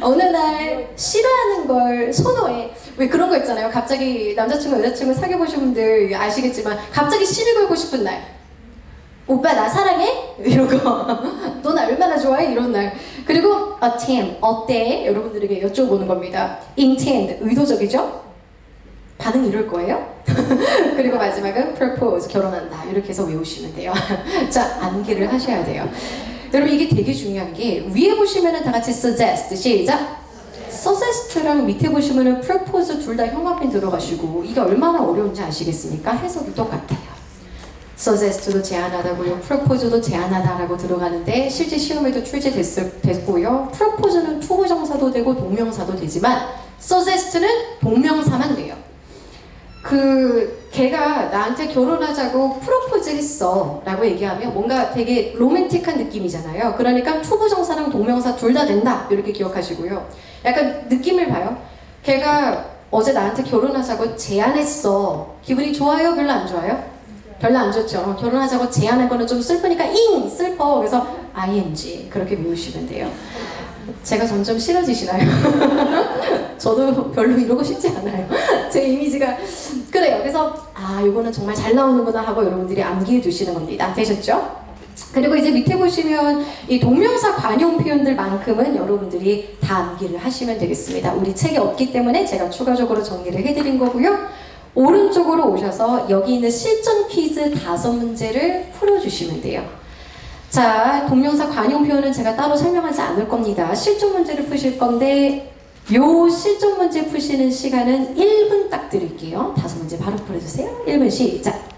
어느 날 싫어하는 걸 선호해. 왜 그런 거 있잖아요. 갑자기 남자친구 여자친구 사귀어 보신 분들 아시겠지만 갑자기 시비 걸고 싶은 날 오빠 나 사랑해? 이런 거. 너 나 얼마나 좋아해? 이런 날. 그리고 attempt, 어때? 여러분들에게 여쭤보는 겁니다. intend, 의도적이죠? 반응 이럴 거예요? 그리고 마지막은 propose, 결혼한다. 이렇게 해서 외우시면 돼요. 자, 암기를 하셔야 돼요. 여러분 이게 되게 중요한 게 위에 보시면은 다 같이 suggest, 시작! suggest랑 밑에 보시면은 propose 둘 다 형광펜 들어가시고 이게 얼마나 어려운지 아시겠습니까? 해석이 똑같아요. suggest도 제안하다고요. propose도 제안하다라고 들어가는데 실제 시험에도 출제됐고요. propose는 투부정사도 되고 동명사도 되지만 suggest는 동명사만 돼요. 걔가 나한테 결혼하자고 프로포즈 했어 라고 얘기하면 뭔가 되게 로맨틱한 느낌이잖아요. 그러니까 투부정사랑 동명사 둘 다 된다 이렇게 기억하시고요. 약간 느낌을 봐요. 걔가 어제 나한테 결혼하자고 제안했어. 기분이 좋아요? 별로 안 좋아요? 별로 안 좋죠. 결혼하자고 제안한 거는 좀 슬프니까 잉! 슬퍼. 그래서 ing 그렇게 외우시면 돼요. 제가 점점 싫어지시나요? 저도 별로 이러고 싶지 않아요. 제 이미지가 그래요. 그래서 이거는 정말 잘 나오는구나 하고 여러분들이 암기해 두시는 겁니다. 되셨죠? 그리고 이제 밑에 보시면 이 동명사 관용 표현들만큼은 여러분들이 다 암기를 하시면 되겠습니다. 우리 책에 없기 때문에 제가 추가적으로 정리를 해드린 거고요. 오른쪽으로 오셔서 여기 있는 실전 퀴즈 5문제를 풀어주시면 돼요. 자, 동명사 관용 표현은 제가 따로 설명하지 않을 겁니다. 실전 문제를 푸실 건데 요 실전 문제 푸시는 시간은 1분 딱 드릴게요. 5문제 바로 풀어주세요. 1분 시작!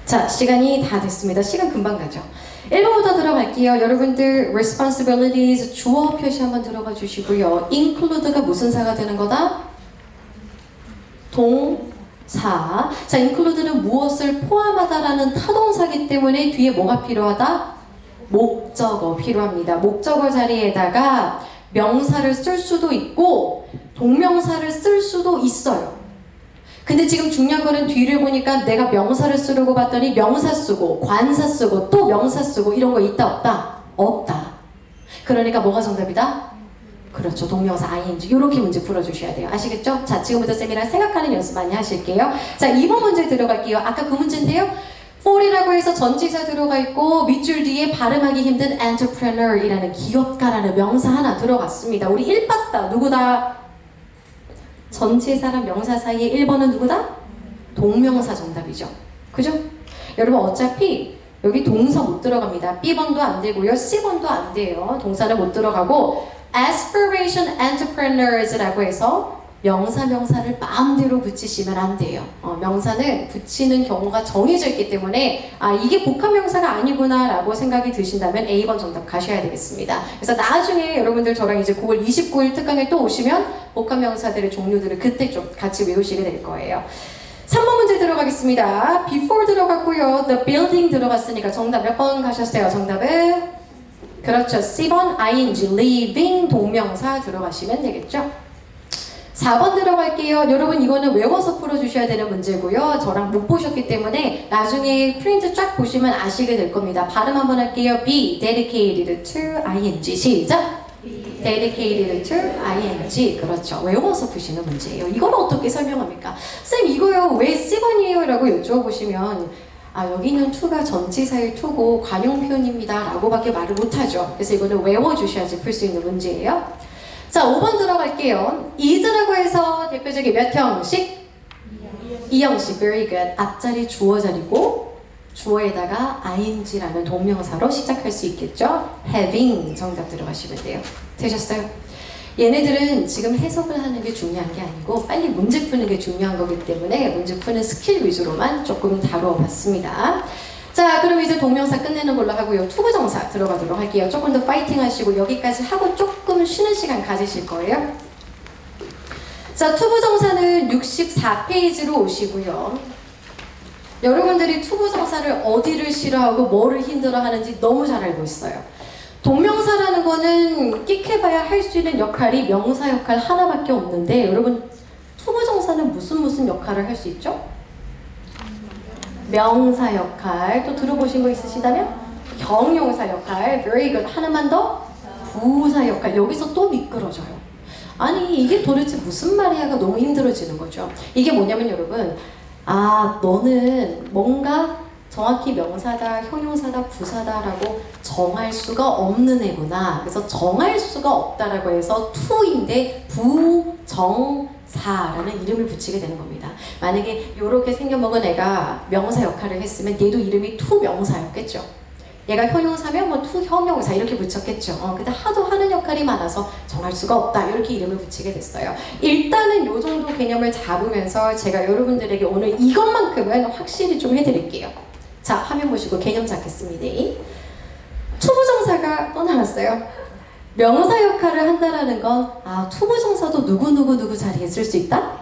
자, 시간이 다 됐습니다. 시간 금방 가죠. 1번부터 들어갈게요. 여러분들 responsibilities 주어 표시 한번 들어가 주시고요. include가 무슨 사가 되는 거다? 동사. 자, include는 무엇을 포함하다라는 타동사기 때문에 뒤에 뭐가 필요하다? 목적어 필요합니다. 목적어 자리에다가 명사를 쓸 수도 있고 동명사를 쓸 수도 있어요. 근데 지금 중요한 거는 뒤를 보니까 내가 명사를 쓰려고 봤더니 명사 쓰고 관사 쓰고 또 명사 쓰고 이런 거 있다 없다? 없다. 그러니까 뭐가 정답이다? 그렇죠. 동명사 ing. 이렇게 문제 풀어주셔야 돼요. 아시겠죠? 자, 지금부터 쌤이랑 생각하는 연습 많이 하실게요. 자, 2번 문제 들어갈게요. 아까 그 문제인데요. for이라고 해서 전치사 들어가 있고 밑줄 뒤에 발음하기 힘든 entrepreneur이라는 기업가라는 명사 하나 들어갔습니다. 우리 1봤다. 누구다? 전치사랑 명사 사이에 1번은 누구다? 동명사 정답이죠. 그죠? 여러분 어차피 여기 동사 못 들어갑니다. B번도 안 되고요. C번도 안 돼요. 동사는 못 들어가고 aspiration entrepreneurs라고 해서 명사를 마음대로 붙이시면 안 돼요. 명사는 붙이는 경우가 정해져 있기 때문에 이게 복합명사가 아니구나 라고 생각이 드신다면 A번 정답 가셔야 되겠습니다. 그래서 나중에 여러분들 저랑 이제 9월 29일 특강에 또 오시면 복합명사들의 종류들을 그때 좀 같이 외우시게 될 거예요. 3번 문제 들어가겠습니다. before 들어갔고요. the building 들어갔으니까 정답 몇 번 가셨어요? 정답은? 그렇죠. C번 ing, leaving 동명사 들어가시면 되겠죠. 4번 들어갈게요. 여러분 이거는 외워서 풀어주셔야 되는 문제고요. 저랑 못 보셨기 때문에 나중에 프린트 쫙 보시면 아시게 될 겁니다. 발음 한번 할게요. be dedicated to ing. 시작! dedicated to ing. 그렇죠. 외워서 푸시는 문제예요. 이걸 어떻게 설명합니까? 쌤 이거요 왜 C번이에요? 라고 여쭤보시면 여기 있는 to가 전치사의 to고 관용 표현입니다 라고 밖에 말을 못하죠. 그래서 이거는 외워주셔야지 풀 수 있는 문제예요. 자, 5번 들어갈게요. is라고 해서 대표적인 몇 형식? 2형식. very good. 앞자리 주어 자리고 주어에다가 ing라는 동명사로 시작할 수 있겠죠? having 정답 들어가시면 돼요. 되셨어요? 얘네들은 지금 해석을 하는 게 중요한 게 아니고 빨리 문제 푸는 게 중요한 거기 때문에 문제 푸는 스킬 위주로만 조금 다뤄봤습니다. 자, 그럼 이제 동명사 끝내는 걸로 하고요. 투부정사 들어가도록 할게요. 조금 더 파이팅 하시고 여기까지 하고 조금 쉬는 시간 가지실 거예요. 자, 투부정사는 64페이지로 오시고요. 여러분들이 투부정사를 어디를 싫어하고 뭐를 힘들어하는지 너무 잘 알고 있어요. 동명사라는 거는 끽해봐야 할 수 있는 역할이 명사 역할 하나밖에 없는데 여러분 투부정사는 무슨 역할을 할 수 있죠? 명사 역할. 또 들어보신 거 있으시다면? 형용사 역할. very good. 하나만 더? 부사 역할. 여기서 또 미끄러져요. 아니 이게 도대체 무슨 말이야가 너무 힘들어지는 거죠. 이게 뭐냐면 여러분 너는 뭔가 정확히 명사다, 형용사다, 부사다라고 정할 수가 없는 애구나. 그래서 정할 수가 없다라고 해서 to인데 부정사라는 이름을 붙이게 되는 겁니다. 만약에 이렇게 생겨먹은 애가 명사 역할을 했으면 얘도 이름이 to 명사였겠죠. 얘가 형용사면 뭐 to 형용사 이렇게 붙였겠죠. 근데 하도 하는 역할이 많아서 정할 수가 없다 이렇게 이름을 붙이게 됐어요. 일단은 요 정도 개념을 잡으면서 제가 여러분들에게 오늘 이것만큼은 확실히 좀 해드릴게요. 자, 화면 보시고 개념 잡겠습니다. 투부정사가 또 나왔어요. 명사 역할을 한다라는 건 투부정사도 누구 자리에 쓸 수 있다?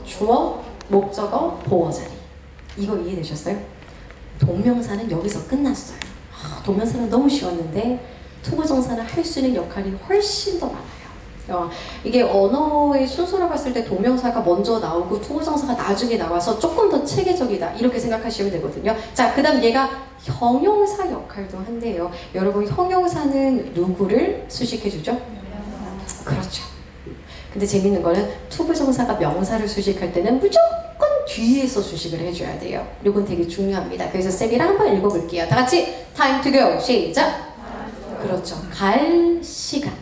주어, 목적어, 보어 자리. 이거 이해되셨어요? 동명사는 여기서 끝났어요. 동명사는 너무 쉬웠는데 투부정사는 할 수 있는 역할이 훨씬 더 많아요. 이게 언어의 순서로 봤을 때 동명사가 먼저 나오고 투부정사가 나중에 나와서 조금 더 체계적이다 이렇게 생각하시면 되거든요. 자, 그 다음 얘가 형용사 역할도 한대요. 여러분, 형용사는 누구를 수식해주죠? 그렇죠. 근데 재밌는 거는 투부정사가 명사를 수식할 때는 무조건 뒤에서 수식을 해줘야 돼요. 이건 되게 중요합니다. 그래서 쌤이랑 한번 읽어볼게요. 다 같이 time to go 시작. 그렇죠. 갈 시간.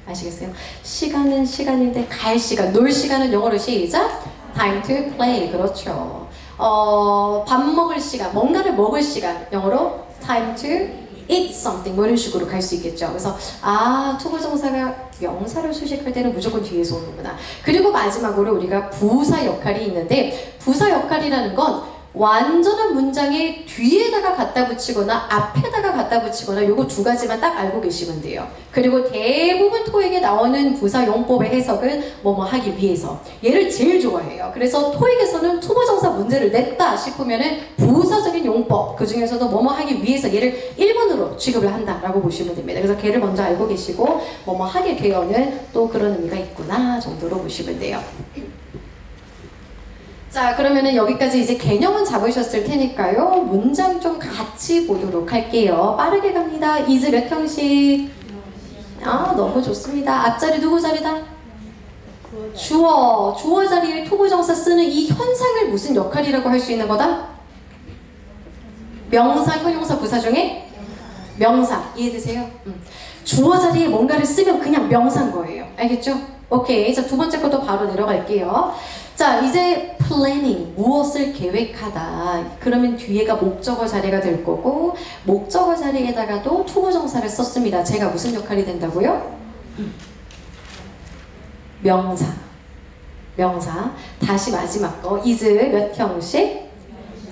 아시겠어요? 시간은 시간인데 갈 시간, 놀 시간은 영어로 시작. time to play. 그렇죠. 밥 먹을 시간, 뭔가를 먹을 시간, 영어로 time to eat something 뭐 이런 식으로 갈 수 있겠죠. 그래서 투부정사가 명사를 수식할 때는 무조건 뒤에서 오는구나. 그리고 마지막으로 우리가 부사 역할이 있는데 부사 역할이라는 건 완전한 문장의 뒤에다가 갖다 붙이거나 앞에다가 갖다 붙이거나 요거 두 가지만 딱 알고 계시면 돼요. 그리고 대부분 토익에 나오는 부사 용법의 해석은 뭐뭐 하기 위해서 얘를 제일 좋아해요. 그래서 토익에서는 투부정사 문제를 냈다 싶으면은 부사적인 용법 그 중에서도 뭐뭐 하기 위해서 얘를 1번으로 취급을 한다라고 보시면 됩니다. 그래서 걔를 먼저 알고 계시고 뭐뭐 하게 되어는 또 그런 의미가 있구나 정도로 보시면 돼요. 자, 그러면은 여기까지 이제 개념은 잡으셨을 테니까요. 문장 좀 같이 보도록 할게요. 빠르게 갑니다. is 몇 형식? 너무 좋습니다. 앞자리 누구 자리다? 주어. 주어 자리에 투부정사 쓰는 이 현상을 무슨 역할이라고 할 수 있는 거다? 명사, 형용사, 부사 중에? 명사. 이해되세요? 주어 자리에 뭔가를 쓰면 그냥 명사인 거예요. 알겠죠? 오케이. 자, 두 번째 것도 바로 내려갈게요. 자, 이제 planning, 무엇을 계획하다. 그러면 뒤에가 목적어 자리가 될 거고 목적어 자리에다가도 투부정사를 썼습니다. 제가 무슨 역할이 된다고요? 명사. 명사. 다시 마지막 거. is 몇 형식?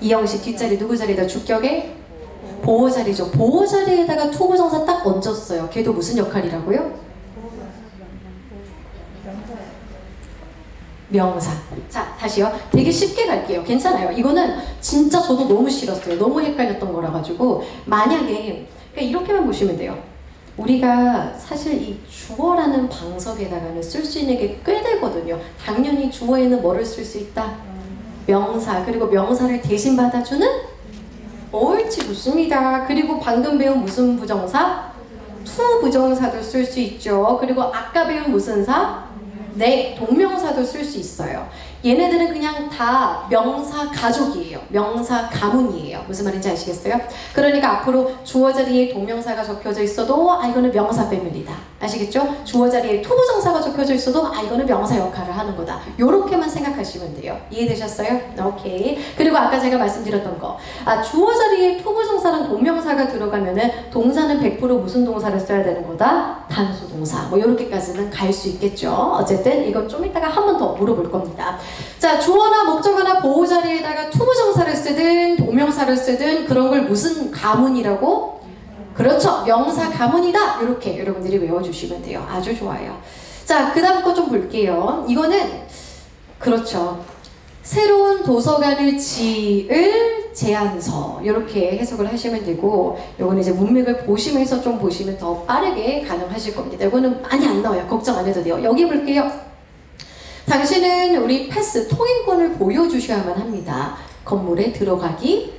2형식. 뒷자리 누구 자리다? 주격의 보호 자리죠. 보호 자리에다가 투부정사 딱 얹었어요. 걔도 무슨 역할이라고요? 명사. 자, 다시요. 되게 쉽게 갈게요. 괜찮아요. 이거는 진짜 저도 너무 싫었어요. 너무 헷갈렸던 거라 가지고 만약에 그냥 이렇게만 보시면 돼요. 우리가 사실 이 주어라는 방석에다가는 쓸 수 있는 게 꽤 되거든요. 당연히 주어에는 뭐를 쓸 수 있다? 명사. 그리고 명사를 대신 받아주는 옳지, 좋습니다. 그리고 방금 배운 무슨 부정사? 투 부정사도 쓸 수 있죠. 그리고 아까 배운 무슨 사? 네, 동명사도 쓸 수 있어요. 얘네들은 그냥 다 명사 가족이에요. 명사 가문이에요. 무슨 말인지 아시겠어요? 그러니까 앞으로 주어 자리에 동명사가 적혀져 있어도 이거는 명사 패밀리다. 아시겠죠? 주어 자리에 투부정사가 적혀져 있어도 이거는 명사 역할을 하는 거다. 요렇게만 생각하시면 돼요. 이해되셨어요? 오케이. 그리고 아까 제가 말씀드렸던 거. 주어 자리에 투부정사랑 동명사가 들어가면은 동사는 100% 무슨 동사를 써야 되는 거다? 단수 동사. 뭐 요렇게까지는 갈 수 있겠죠. 어쨌든 이건 좀 이따가 한 번 더 물어볼 겁니다. 자, 주어나 목적어나 보호 자리에다가 투부정사를 쓰든 동명사를 쓰든 그런 걸 무슨 가문이라고? 그렇죠. 명사 가문이다. 이렇게 여러분들이 외워주시면 돼요. 아주 좋아요. 자, 그 다음 거 좀 볼게요. 이거는 그렇죠. 새로운 도서관을 지을 제안서 이렇게 해석을 하시면 되고 요거는 이제 문맥을 보시면서 좀 보시면 더 빠르게 가능하실 겁니다. 이거는 많이 안 나와요. 걱정 안 해도 돼요. 여기 볼게요. 당신은 우리 패스 통행권을 보여주셔야만 합니다. 건물에 들어가기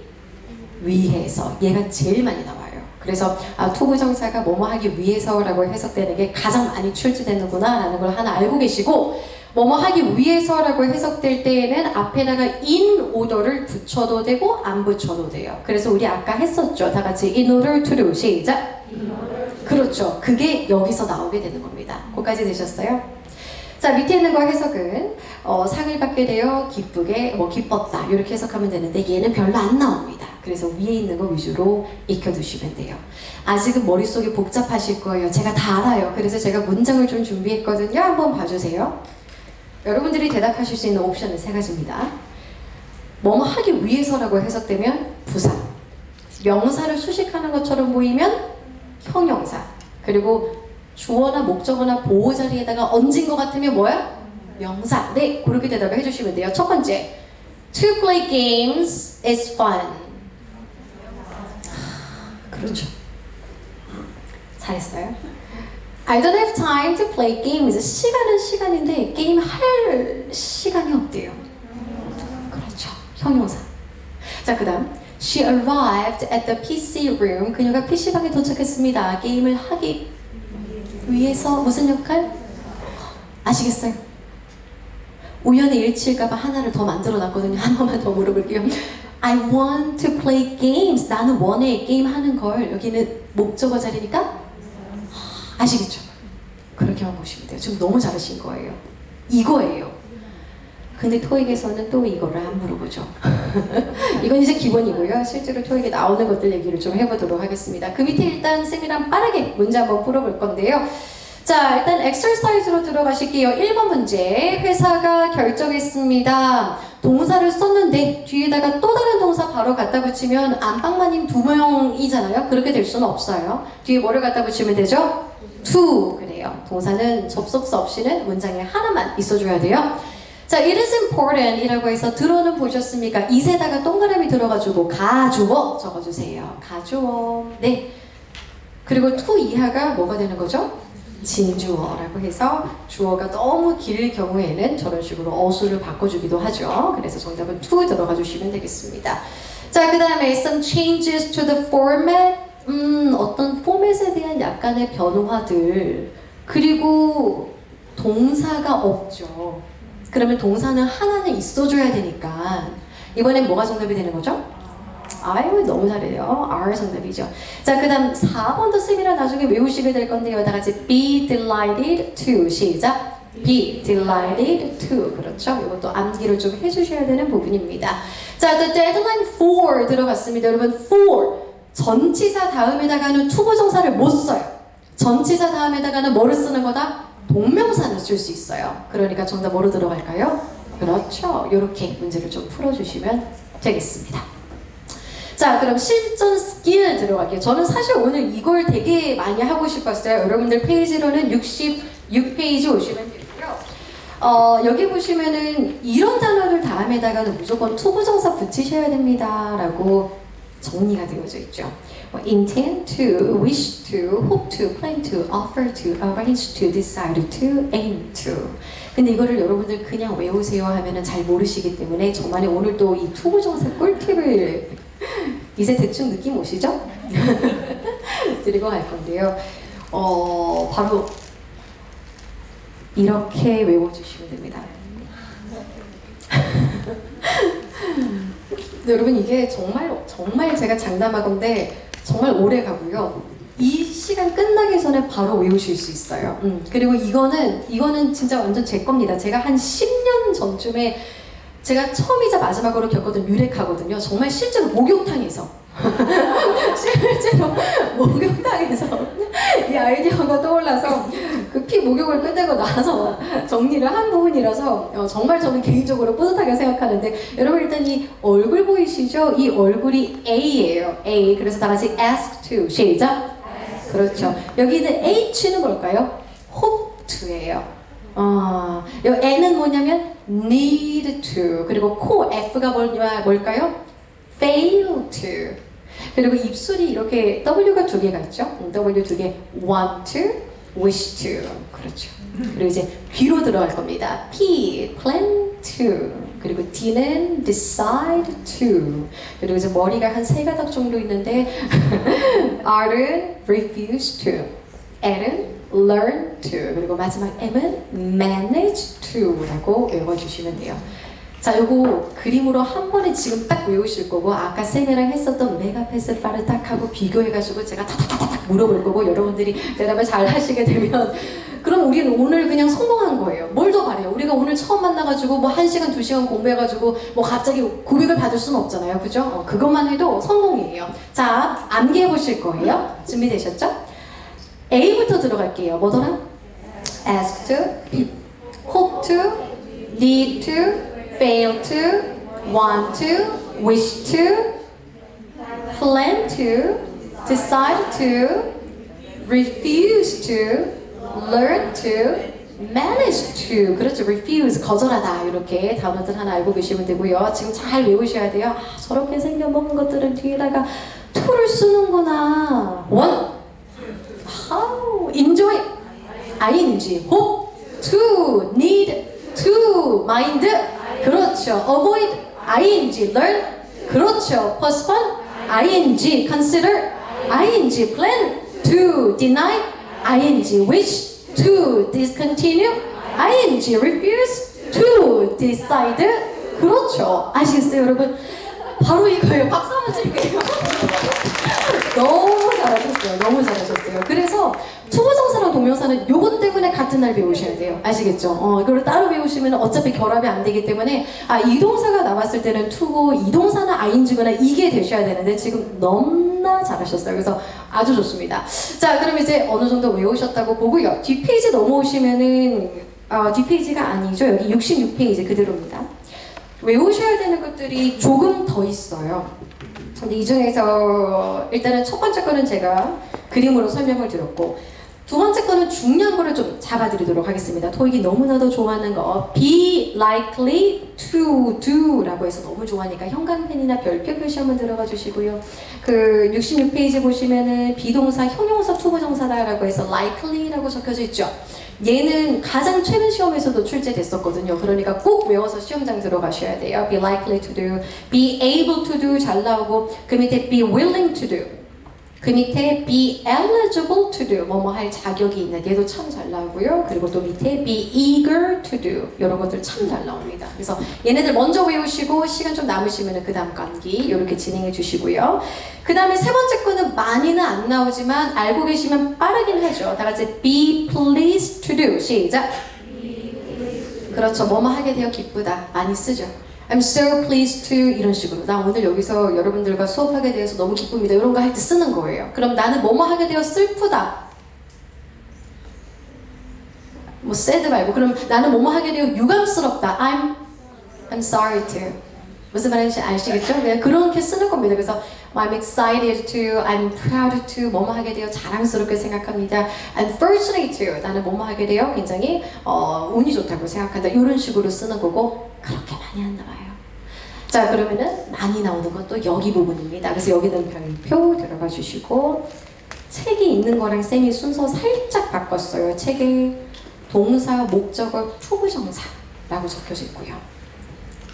위해서. 얘가 제일 많이 나와요. 그래서 투부정사가 뭐뭐 하기 위해서라고 해석되는 게 가장 많이 출제되는구나 라는 걸 하나 알고 계시고 뭐뭐 하기 위해서라고 해석될 때에는 앞에다가 in order를 붙여도 되고 안 붙여도 돼요. 그래서 우리 아까 했었죠. 다 같이 in order to로 시작. 그렇죠. 그게 여기서 나오게 되는 겁니다. 거기까지 되셨어요? 자, 밑에 있는 거 해석은 상을 받게 되어 기쁘게 기뻤다 이렇게 해석하면 되는데 얘는 별로 안 나옵니다. 그래서 위에 있는 거 위주로 익혀두시면 돼요. 아직은 머릿속이 복잡하실 거예요. 제가 다 알아요. 그래서 제가 문장을 좀 준비했거든요. 한번 봐주세요. 여러분들이 대답하실 수 있는 옵션은 3가지입니다. 뭐뭐 하기 위해서라고 해석되면 부사, 명사를 수식하는 것처럼 보이면 형용사, 그리고 주어나 목적어나 보호 자리에다가 얹은 것 같으면 뭐야? 명사. 네, 그렇게 대답을 해주시면 돼요. 첫 번째, to play games is fun. 그렇죠. 잘했어요. I don't have time to play games. 시간은 시간인데 게임 할 시간이 없대요. 그렇죠. 형용사. 자, 그 다음 She arrived at the PC room. 그녀가 PC방에 도착했습니다. 게임을 하기 위해서 무슨 역할? 아시겠어요? 우연의 일치일까봐 하나를 더 만들어놨거든요. 한 번만 더 물어볼게요. I want to play games. 나는 원해 게임 하는 걸. 여기는 목적어 자리니까 아시겠죠? 그렇게만 보시면 돼요. 지금 너무 잘하신 거예요. 이거예요. 근데 토익에서는 또 이거를 안 물어보죠. 이건 이제 기본이고요. 실제로 토익에 나오는 것들 얘기를 좀 해보도록 하겠습니다. 그 밑에 일단 쌤이랑 빠르게 문제 한번 풀어볼 건데요. 자, 일단 엑서사이즈로 들어가실게요. 1번 문제. 회사가 결정했습니다. 동사를 썼는데 뒤에다가 또 다른 동사 바로 갖다 붙이면 안방마님 2명이잖아요. 그렇게 될 수는 없어요. 뒤에 뭐를 갖다 붙이면 되죠? to. 그래요. 동사는 접속사 없이는 문장에 하나만 있어줘야 돼요. 자, it is important 이라고 해서 들어는 보셨습니까? it에다가 동그라미 들어가지고 가주어 적어주세요. 가주어. 네. 그리고 to 이하가 뭐가 되는 거죠? 진주어라고 해서 주어가 너무 길 경우에는 저런 식으로 어수를 바꿔주기도 하죠. 그래서 정답은 to 들어가 주시면 되겠습니다. 자, 그 다음에 some changes to the format. 어떤 포맷에 대한 약간의 변화들. 그리고 동사가 없죠. 그러면 동사는 하나는 있어줘야 되니까 이번엔 뭐가 정답이 되는 거죠? 아유, 너무 잘해요. R 정답이죠. 자, 그 다음 4번도 쌤이랑 나중에 외우시게 될 건데요. 다 같이 be delighted to. 시작. be delighted to. 그렇죠. 이것도 암기를 좀 해주셔야 되는 부분입니다. 자, the deadline for 들어갔습니다. 여러분, for 전치사 다음에다가는 투부정사를 못 써요. 전치사 다음에다가는 뭐를 쓰는 거다? 동명사를 쓸 수 있어요. 그러니까 정답 뭐로 들어갈까요? 그렇죠. 이렇게 문제를 좀 풀어주시면 되겠습니다. 자, 그럼 실전 스킬 들어갈게요. 저는 사실 오늘 이걸 되게 많이 하고 싶었어요. 여러분들 페이지로는 66페이지 오시면 되고요. 여기 보시면은 이런 단어를 다음에다가는 무조건 투부정사 붙이셔야 됩니다. 라고 정리가 되어져 있죠. intend to, wish to, hope to, plan to, offer to, arrange to, decide to, aim to. 근데 이거를 여러분들 그냥 외우세요 하면은 잘 모르시기 때문에 저만의 오늘 또 이 투부정사 꿀팁을 이제 대충 느낌 오시죠? 드리고 갈 건데요. 바로 이렇게 외워주시면 됩니다. 여러분, 이게 정말 제가 장담하건데 정말 오래 가고요. 이 시간 끝나기 전에 바로 외우실 수 있어요. 그리고 이거는 진짜 완전 제 겁니다. 제가 한 10년 전쯤에 제가 처음이자 마지막으로 겪었던 유레카거든요. 정말 실제로 목욕탕에서 실제로 목욕탕에서 이 아이디어가 떠올라서 그 피 목욕을 끝내고 나서 정리를 한 부분이라서 정말 저는 개인적으로 뿌듯하게 생각하는데, 여러분 일단 이 얼굴 보이시죠? 이 얼굴이 A예요. A. 그래서 다 같이 ask to. 시작. 그렇죠. 여기 있는 H는 뭘까요? hope to예요. 이 N은 뭐냐면 need to. 그리고 코 F가 뭘까요? fail to. 그리고 입술이 이렇게 W가 2개가 있죠? W 2개. want to, wish to. 그렇죠. 그리고 이제 귀로 들어갈 겁니다. P, plan to. 그리고 D는 decide to. 그리고 이제 머리가 한 3가닥 정도 있는데 R은 refuse to. L은 learn to, 그리고 마지막 M은 manage to라고 외워주시면 돼요. 자, 요거 그림으로 한 번에 지금 딱 외우실 거고, 아까 쌤이랑 했었던 메가패스파를 딱 하고 비교해가지고 제가 타타타닥 물어볼 거고, 여러분들이 대답을 잘 하시게 되면 그럼 우리는 오늘 그냥 성공한 거예요. 뭘 더 바래요? 우리가 오늘 처음 만나가지고 뭐 1시간, 2시간 공부해가지고 뭐 갑자기 고백을 받을 수는 없잖아요. 그죠? 그것만 해도 성공이에요. 자, 암기해 보실 거예요. 준비되셨죠? A부터 들어갈게요. 뭐더라? ask to, hope to, need to, fail to, want to, wish to, plan to, decide to, refuse to, learn to, manage to. 그렇죠. refuse, 거절하다. 이렇게 단어들 하나 알고 계시면 되고요. 지금 잘 외우셔야 돼요. 아, 저렇게 생겨먹은 것들은 뒤에다가 to를 쓰는구나. one, how, enjoy, ing, hope, to, need, to, mind, 그렇죠. avoid, ing, learn, 그렇죠. postpone, ing, consider, ing, plan, to, deny, ing, wish, to, discontinue, ing, refuse, to, decide, 그렇죠. 아시겠어요, 여러분? 바로 이거예요. 박수 한번 칠게요. 너무 잘하셨어요. 너무 잘하셨어요. 그래서 투부정사랑 동명사는 요것 때문에 같은 날 배우셔야 돼요. 아시겠죠? 이걸 따로 배우시면 어차피 결합이 안 되기 때문에 이 동사가 나왔을 때는 투고 이 동사는 ing거나 이게 되셔야 되는데 지금 너무나 잘하셨어요. 그래서 아주 좋습니다. 자, 그럼 이제 어느 정도 외우셨다고 보고요. 뒷페이지 넘어오시면은 뒷페이지가 아니죠. 여기 66페이지 그대로입니다. 외우셔야 되는 것들이 조금 더 있어요. 근데 이 중에서 일단은 첫 번째 거는 제가 그림으로 설명을 드렸고, 두 번째 거는 중요한 거를 좀 잡아드리도록 하겠습니다. 토익이 너무나도 좋아하는 거, be likely to do 라고 해서 너무 좋아하니까 형광펜이나 별표 표시 한번 들어가 주시고요. 그 66페이지 보시면은 비동사, 형용사, 투부정사다라고 해서 likely 라고 적혀져 있죠. 얘는 가장 최근 시험에서도 출제됐었거든요. 그러니까 꼭 외워서 시험장 들어가셔야 돼요. be likely to do, be able to do 잘 나오고, 그 밑에 be willing to do, 그 밑에 be eligible to do, 뭐뭐 할 자격이 있는, 얘도 참 잘 나오고요. 그리고 또 밑에 be eager to do, 이런 것들 참 잘 나옵니다. 그래서 얘네들 먼저 외우시고 시간 좀 남으시면 그 다음 강기 이렇게 진행해 주시고요. 그 다음에 세 번째 거는 많이는 안 나오지만 알고 계시면 빠르긴 하죠. 다 같이 be pleased to do. 시작. 그렇죠. 뭐뭐 하게 되어 기쁘다. 많이 쓰죠. I'm so pleased to, 이런 식으로. 나 오늘 여기서 여러분들과 수업하게 되어서 너무 기쁩니다. 이런 거 할 때 쓰는 거예요. 그럼 나는 뭐뭐 하게 되어 슬프다. 뭐 sad 말고, 그럼 나는 뭐뭐 하게 되어 유감스럽다. I'm sorry to. 무슨 말인지 아시겠죠? 그냥 그렇게 쓰는 겁니다. 그래서 I'm excited to, I'm proud to, 뭐뭐 하게 되어 자랑스럽게 생각합니다. I'm fortunate to, 나는 뭐뭐 하게 되어 굉장히 운이 좋다고 생각한다. 이런 식으로 쓰는 거고, 그렇게 많이 안 나와요. 자, 그러면은 많이 나오는 것도 여기 부분입니다. 그래서 여기는 별표 들어가 주시고, 책이 있는 거랑 쌤이 순서 살짝 바꿨어요. 책에 동사, 목적어, 투부정사라고 적혀져 있고요.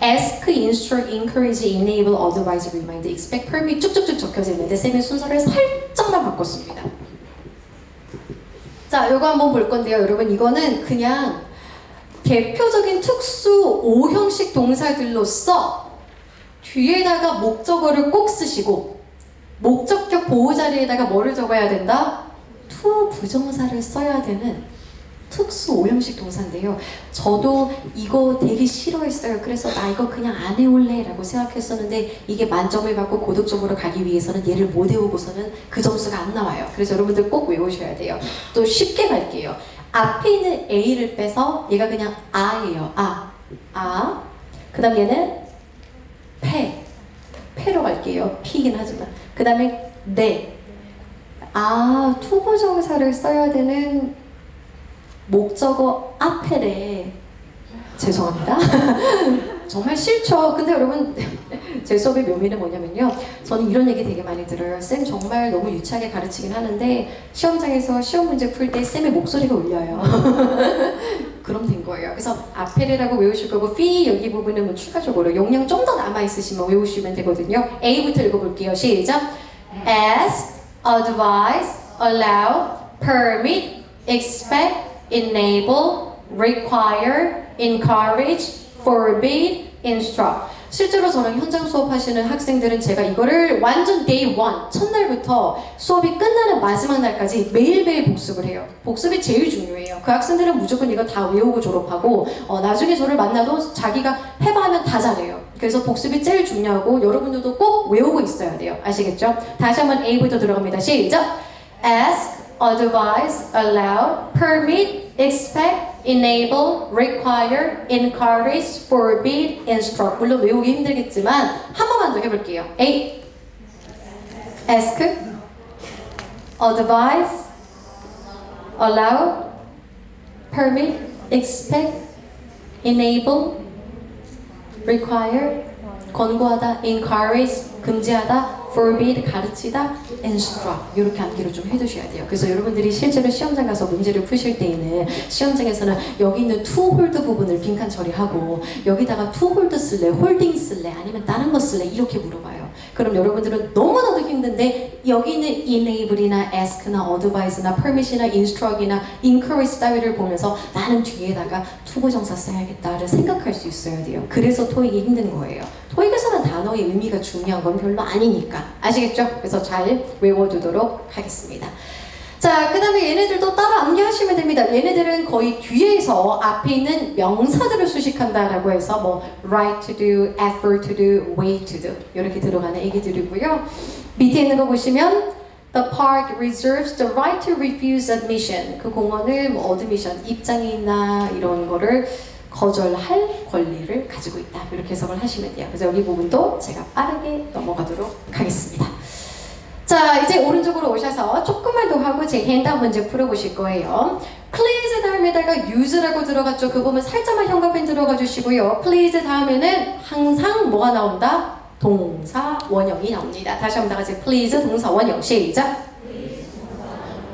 ask, instruct, encourage, enable, otherwise, remind, expect, permit 쭉쭉쭉 적혀져 있는데 쌤이 순서를 살짝만 바꿨습니다. 자, 요거 한번 볼 건데요. 여러분, 이거는 그냥 대표적인 특수 5형식 동사들로서 뒤에다가 목적어를 꼭 쓰시고, 목적격 보호 자리에다가 뭐를 적어야 된다? 투부정사를 써야 되는 특수 5형식 동사인데요. 저도 이거 되게 싫어했어요. 그래서 나 이거 그냥 안 해올래 라고 생각했었는데, 이게 만점을 받고 고득점으로 가기 위해서는 얘를 못 외우고서는 그 점수가 안 나와요. 그래서 여러분들 꼭 외우셔야 돼요. 또 쉽게 갈게요. 앞에 있는 A를 빼서 얘가 그냥 아예요. 그 다음 얘는 패로 갈게요. P이긴 하지만. 그 다음에 네. 투부정사를 써야 되는 목적어 앞에래. 죄송합니다. 정말 싫죠. 근데 여러분, 제 수업의 묘미는 뭐냐면요, 저는 이런 얘기 되게 많이 들어요. 쌤 정말 너무 유치하게 가르치긴 하는데 시험장에서 시험 문제 풀 때 쌤의 목소리가 울려요. 그럼 된 거예요. 그래서 아페레라고 외우실 거고, fee 여기 부분은 뭐 추가적으로 용량 좀 더 남아있으시면 외우시면 되거든요. A부터 읽어볼게요. 시작. Ask, advise, allow, permit, expect, enable, require, encourage, forbid, instruct. 실제로 저랑 현장 수업하시는 학생들은 제가 이거를 완전 day one, 첫날부터 수업이 끝나는 마지막 날까지 매일매일 복습을 해요. 복습이 제일 중요해요. 그 학생들은 무조건 이거 다 외우고 졸업하고 나중에 저를 만나도 자기가 해봐 하면 다 잘해요. 그래서 복습이 제일 중요하고 여러분들도 꼭 외우고 있어야 돼요. 아시겠죠? 다시 한번 A부터 들어갑니다. 시작! Ask, advise, allow, permit, expect, enable, require, encourage, forbid, instruct. 물론 외우기 힘들겠지만 한 번만 더 해볼게요. A. Ask, advise, allow, permit, expect, enable, require, 권고하다, encourage, 금지하다, forbid, 가르치다, instruct. 이렇게 암기를 좀 해두셔야 돼요. 그래서 여러분들이 실제로 시험장 가서 문제를 푸실 때에는 시험장에서는 여기 있는 to hold 부분을 빈칸 처리하고 여기다가 to hold 쓸래, holding 쓸래, 아니면 다른 거 쓸래 이렇게 물어봐요. 그럼 여러분들은 너무나도 힘든데 여기 있는 enable이나 ask나 advise나 permit이나 instruct이나 encourage 따위를 보면서 나는 뒤에다가 투부정사 써야겠다를 생각할 수 있어야 돼요. 그래서 토익이 힘든 거예요. 토익에서는 단어의 의미가 중요한 건 별로 아니니까. 아시겠죠? 그래서 잘 외워두도록 하겠습니다. 자, 그 다음에 얘네들도 따로 암기하시면 됩니다. 얘네들은 거의 뒤에서 앞에 있는 명사들을 수식한다라고 해서 뭐 right to do, effort to do, way to do 이렇게 들어가는 얘기들이고요. 밑에 있는 거 보시면 The park reserves the right to refuse admission. 그 공원을 뭐 admission, 입장이나 이런 거를 거절할 권리를 가지고 있다. 이렇게 해석을 하시면 돼요. 그래서 여기 부분도 제가 빠르게 넘어가도록 하겠습니다. 자, 이제 오른쪽으로 오셔서 조금만 더 하고 제 핸드아웃 문제 풀어보실 거예요. Please 다음에다가 use라고 들어갔죠. 그 부분 살짝만 형광펜 들어가 주시고요. Please 다음에는 항상 뭐가 나온다? 동사 원형이 나옵니다. 다시 한번 다 같이 please 동사 원형 시작.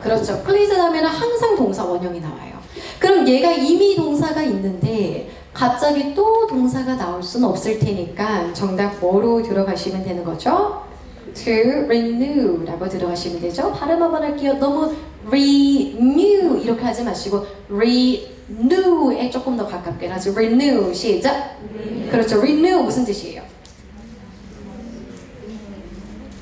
그렇죠. please 다음에는 항상 동사 원형이 나와요. 그럼 얘가 이미 동사가 있는데 갑자기 또 동사가 나올 수는 없을 테니까 정답 뭐로 들어가시면 되는 거죠? to renew 라고 들어가시면 되죠. 발음 한번 할게요. 너무 renew 이렇게 하지 마시고 renew에 조금 더 가깝게 하죠. renew 시작. 그렇죠. renew 무슨 뜻이에요?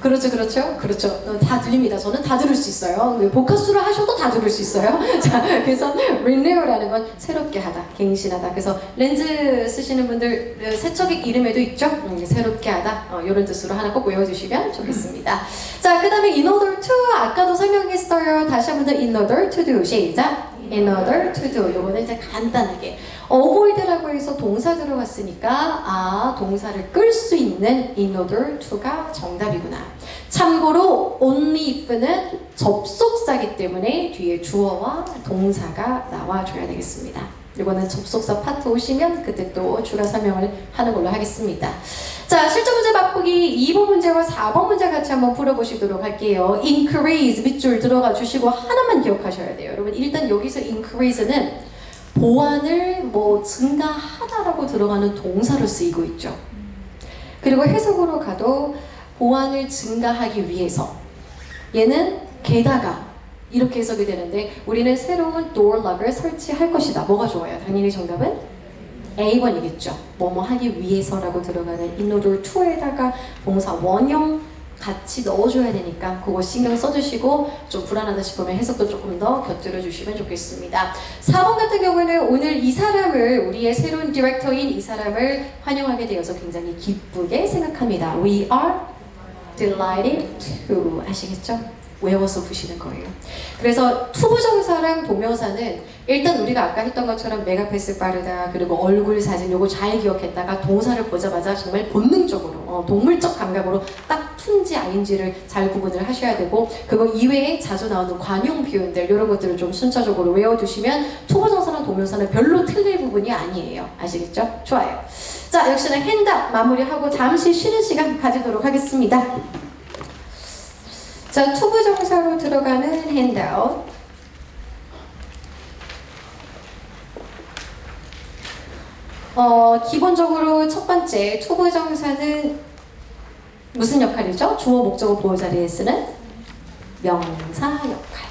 그렇죠, 그렇죠, 그렇죠. 다 들립니다. 저는 다 들을 수 있어요. 복합수를 하셔도 다 들을 수 있어요. 자, 그래서 renew라는 건 새롭게 하다, 갱신하다. 그래서 렌즈 쓰시는 분들 세척액 이름에도 있죠. 새롭게 하다. 이런 뜻으로 하나 꼭 외워주시면 좋겠습니다. 자, 그 다음에 in order to 아까도 설명했어요. 다시 한번 더 in order to do 시작. in order to do 요거는 이제 간단하게 avoid라고 해서 동사 들어갔으니까 동사를 끌 수 있는 in order to가 정답이구나. 참고로 only if는 접속사기 때문에 뒤에 주어와 동사가 나와줘야 되겠습니다. 이거는 접속사 파트 오시면 그때 또 추가 설명을 하는 걸로 하겠습니다. 자, 실전 문제 맛보기 2번 문제와 4번 문제 같이 한번 풀어보시도록 할게요. increase 밑줄 들어가 주시고 하나만 기억하셔야 돼요. 여러분 일단 여기서 increase는 보완을 뭐 증가하다라고 들어가는 동사로 쓰이고 있죠. 그리고 해석으로 가도 보완을 증가하기 위해서 얘는 게다가 이렇게 해석이 되는데 우리는 새로운 door lock을 설치할 것이다. 뭐가 좋아요? 당연히 정답은 A번이겠죠. 뭐뭐 하기 위해서라고 들어가는 in order to에다가 동사 원형 같이 넣어줘야 되니까 그거 신경 써주시고 좀 불안하다 싶으면 해석도 조금 더 곁들여 주시면 좋겠습니다. 4번 같은 경우는 오늘 이 사람을 우리의 새로운 디렉터인 이 사람을 환영하게 되어서 굉장히 기쁘게 생각합니다. We are delighted to 아시겠죠? 외워서 푸시는 거예요. 그래서 투부정사랑 동명사는 일단 우리가 아까 했던 것처럼 메가패스 빠르다 그리고 얼굴 사진 요거 잘 기억했다가 동사를 보자마자 정말 본능적으로 동물적 감각으로 딱 툰지 ing를 잘 구분을 하셔야 되고 그거 이외에 자주 나오는 관용 표현들 이런 것들을 좀 순차적으로 외워두시면 투부정사랑 동명사는 별로 틀릴 부분이 아니에요. 아시겠죠? 좋아요. 자, 역시나 핸드업 마무리하고 잠시 쉬는 시간 가지도록 하겠습니다. 자, 투부정사로 들어가는 핸드아웃. 기본적으로 첫 번째 투부정사는 무슨 역할이죠? 주어, 목적어, 보호 자리에 쓰는 명사 역할.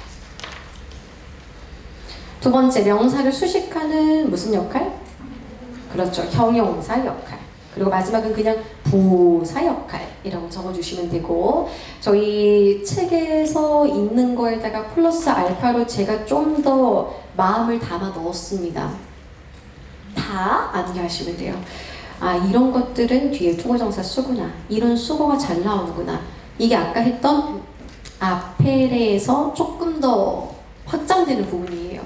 두 번째, 명사를 수식하는 무슨 역할? 그렇죠. 형용사 역할. 그리고 마지막은 그냥 부사 역할이라고 적어주시면 되고, 저희 책에서 있는 거에다가 플러스 알파로 제가 좀 더 마음을 담아 넣었습니다. 다 암기하시면 돼요. 아, 이런 것들은 뒤에 투고정사 쓰구나. 이런 수거가 잘 나오는구나. 이게 아까 했던 아페레에서 조금 더 확장되는 부분이에요.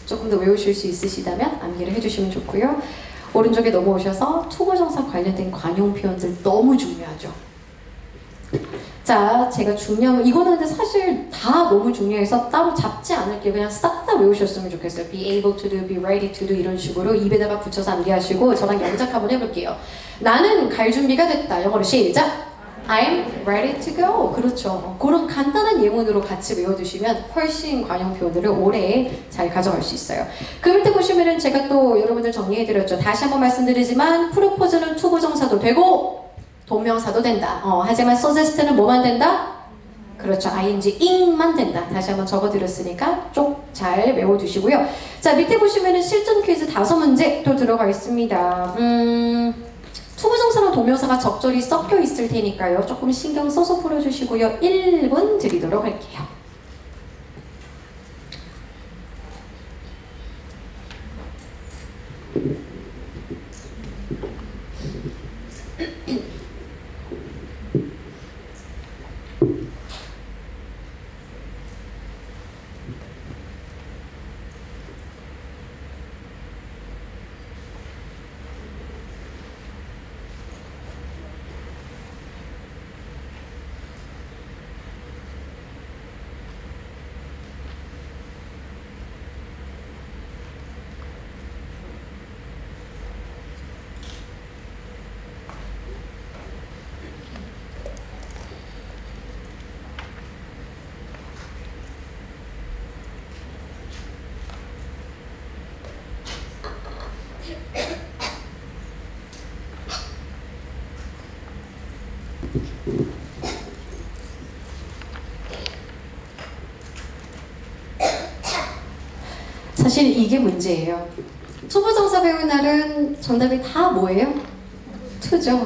조금 더 외우실 수 있으시다면 암기를 해주시면 좋고요. 오른쪽에 넘어오셔서 투고정사 관련된 관용 표현들 너무 중요하죠. 자, 제가 중요한 이거는 근데 사실 다 너무 중요해서 따로 잡지 않을게요. 그냥 싹 다 외우셨으면 좋겠어요. be able to do, be ready to do 이런 식으로 입에다가 붙여서 암기하시고 저랑 영작 한번 해볼게요. 나는 갈 준비가 됐다. 영어로 시작! I'm ready to go. 그렇죠. 그런 간단한 예문으로 같이 외워두시면 훨씬 관용 표현들을 오래 잘 가져갈 수 있어요. 그 밑에 보시면은 제가 또 여러분들 정리해드렸죠. 다시 한번 말씀드리지만 프로포즈는 투부정사도 되고 동명사도 된다. 하지만 suggest는 뭐만 된다? 그렇죠. ing, ing만 된다. 다시 한번 적어드렸으니까 쭉 잘 외워두시고요. 자, 밑에 보시면은 실전 퀴즈 5문제 또 들어가 있습니다. 투부정사랑 동명사가 적절히 섞여 있을 테니까요. 조금 신경 써서 풀어주시고요. 1분 드리도록 할게요. 사실 이게 문제예요. 투부정사 배운 날은 정답이 다 뭐예요? 투죠.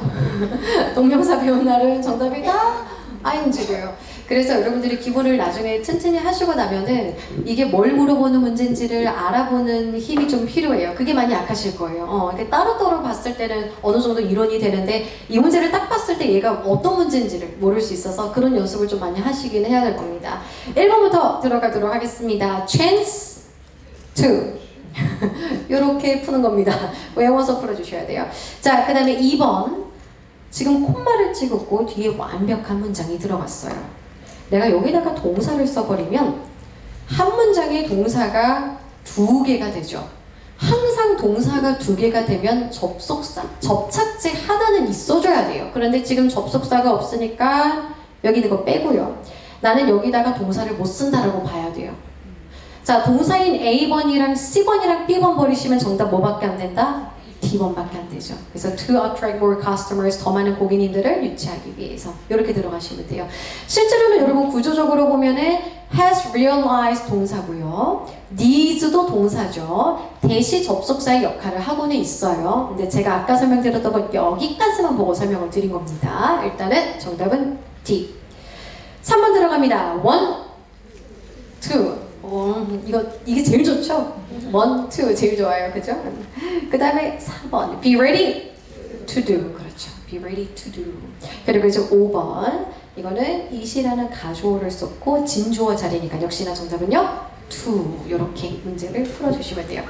동명사 배운 날은 정답이 다 ing고요. 그래서 여러분들이 기본을 나중에 튼튼히 하시고 나면은 이게 뭘 물어보는 문제인지를 알아보는 힘이 좀 필요해요. 그게 많이 약하실 거예요. 이렇게 따로따로 봤을 때는 어느 정도 이론이 되는데 이 문제를 딱 봤을 때 얘가 어떤 문제인지를 모를 수 있어서 그런 연습을 좀 많이 하시긴 해야 될 겁니다. 1번부터 들어가도록 하겠습니다. chance to 이렇게 푸는 겁니다. 외워서 풀어주셔야 돼요. 자, 그 다음에 2번 지금 콤마를 찍었고 뒤에 완벽한 문장이 들어갔어요. 내가 여기다가 동사를 써버리면 한 문장에 동사가 2개가 되죠. 항상 동사가 2개가 되면 접속사, 접착제 하나는 있어줘야 돼요. 그런데 지금 접속사가 없으니까 여기 있는 거 빼고요. 나는 여기다가 동사를 못 쓴다라고 봐야 돼요. 자, 동사인 A번이랑 C번이랑 B번 버리시면 정답 뭐밖에 안 된다? D번밖에 안 되죠. 그래서 to attract more customers, 더 많은 고객님들을 유치하기 위해서 이렇게 들어가시면 돼요. 실제로는 여러분 구조적으로 보면은 has realized 동사고요. needs도 동사죠. 대시 접속사의 역할을 하고는 있어요. 근데 제가 아까 설명드렸던 건 여기까지만 보고 설명을 드린 겁니다. 일단은 정답은 D. 3번 들어갑니다. 1, 2. 이게 제일 좋죠? 1, 2 제일 좋아요. 그죠? 그 다음에 4번 be ready to do. 그렇죠. be ready to do. 그리고 이제 5번 이거는 it이라는 가주어를 썼고 진주어 자리니까 역시나 정답은요 to. 이렇게 문제를 풀어주시면 돼요.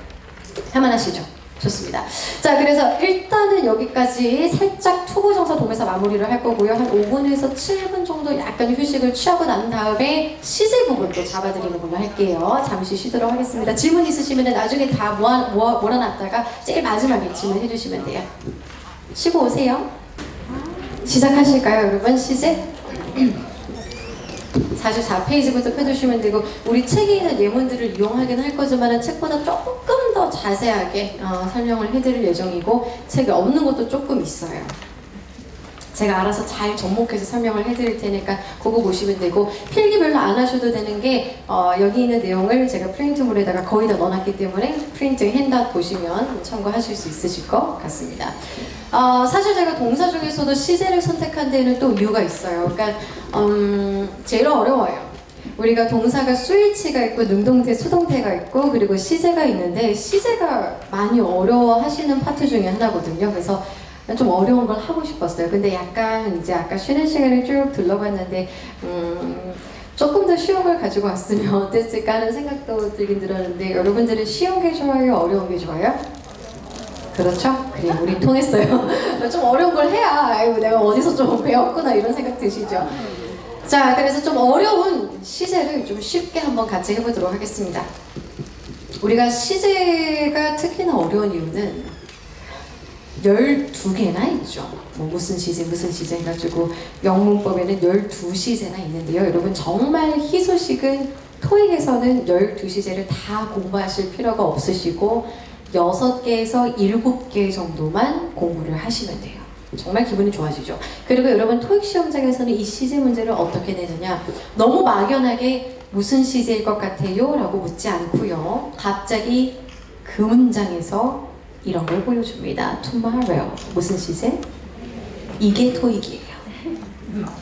할만하시죠? 좋습니다. 자, 그래서 일단은 여기까지 살짝 투부정사 동명사 마무리를 할 거고요. 한 5분에서 7분 정도 약간 휴식을 취하고 난 다음에 시제 부분도 잡아드리는 걸로 할게요. 잠시 쉬도록 하겠습니다. 질문 있으시면 나중에 다 몰아놨다가 제일 마지막에 질문해 주시면 돼요. 쉬고 오세요. 시작하실까요, 여러분? 시제? 44페이지부터 펴두시면 되고 우리 책에 있는 예문들을 이용하긴 할 거지만 책보다 조금 더 자세하게 설명을 해드릴 예정이고 책에 없는 것도 조금 있어요. 제가 알아서 잘 접목해서 설명을 해드릴 테니까 그거 보시면 되고, 필기 별로 안 하셔도 되는 게 여기 있는 내용을 제가 프린트물에다가 거의 다 넣어놨기 때문에 프린트 핸드아웃 보시면 참고하실 수 있으실 것 같습니다. 사실 제가 동사 중에서도 시제를 선택한 데에는 또 이유가 있어요. 그러니까 제일 어려워요. 우리가 동사가 수일치가 있고 능동태, 수동태가 있고 그리고 시제가 있는데, 시제가 많이 어려워하시는 파트 중에 하나거든요. 그래서 좀 어려운 걸 하고 싶었어요. 근데 약간 이제 아까 쉬는 시간에 쭉 둘러봤는데 조금 더 쉬운 걸 가지고 왔으면 어땠을까 하는 생각도 들긴 들었는데, 여러분들은 쉬운 게 좋아요? 어려운 게 좋아요? 그렇죠? 그래, 우린 통했어요. 좀 어려운 걸 해야 아이고 내가 어디서 좀 배웠구나 이런 생각 드시죠? 자, 그래서 좀 어려운 시제를 좀 쉽게 한번 같이 해보도록 하겠습니다. 우리가 시제가 특히나 어려운 이유는 12개나 있죠. 뭐 무슨 시제 해가지고 영문법에는 12시제나 있는데요. 여러분 정말 희소식은 토익에서는 12시제를 다 공부하실 필요가 없으시고 6개에서 7개 정도만 공부를 하시면 돼요. 정말 기분이 좋아지죠. 그리고 여러분 토익 시험장에서는 이 시제 문제를 어떻게 내느냐, 너무 막연하게 무슨 시제일 것 같아요? 라고 묻지 않고요. 갑자기 그 문장에서 이런 걸 보여줍니다. tomorrow. 무슨 시제? 이게 토익이에요.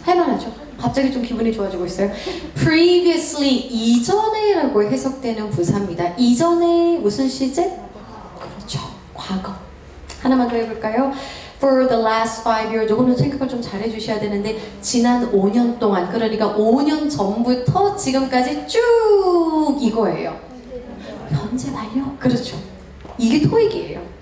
할만하죠? 갑자기 좀 기분이 좋아지고 있어요. previously, 이전에 라고 해석되는 부사입니다. 이전에 무슨 시제? 그렇죠. 과거. 하나만 더 해볼까요? For the last 5 years. 이거는 생각을 좀 잘 해주셔야 되는데, 지난 5년 동안, 그러니까 5년 전부터 지금까지 쭉 이거예요. 현재 완료? 그렇죠. 이게 토익이에요.